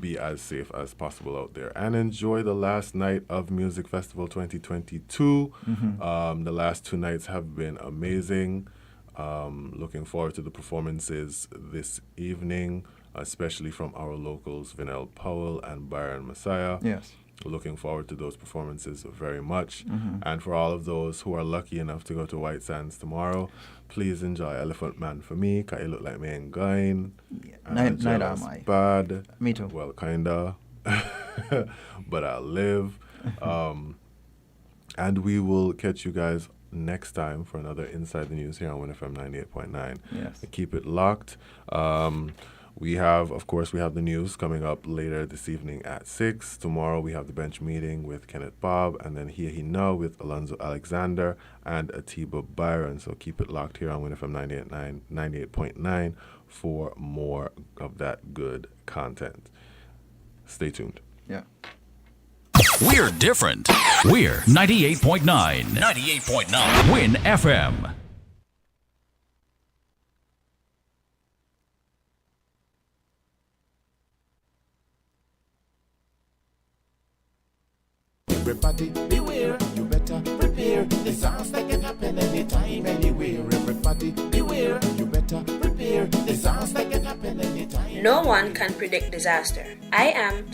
Be as safe as possible out there and enjoy the last night of Music Festival 2022. The last 2 nights have been amazing. Looking forward to the performances this evening, especially from our locals, Vinell Powell and Byron Messiah. Yes. Looking forward to those performances very much. And for all of those who are lucky enough to go to White Sands tomorrow, please enjoy Elephant Man for me, because it look like me ain't going. Neither am I. Bad. Me too. Well, kinda. But I'll live. And we will catch you guys next time for another Inside the News here on WINNFM 98.9. Yes. Keep it locked. We have the news coming up later this evening at 6. Tomorrow we have the bench meeting with Kenneth Bob, and then Here He Now with Alonzo Alexander and Atiba Byron. So keep it locked here on WINNFM 98.9 for more of that good content. Stay tuned. Yeah. We're different. We're 98.9. 98.9. Win FM. Everybody beware, you better prepare. Disaster can happen anytime, anywhere. Everybody beware, you better prepare. Disaster can happen anytime. No one can predict disaster. I am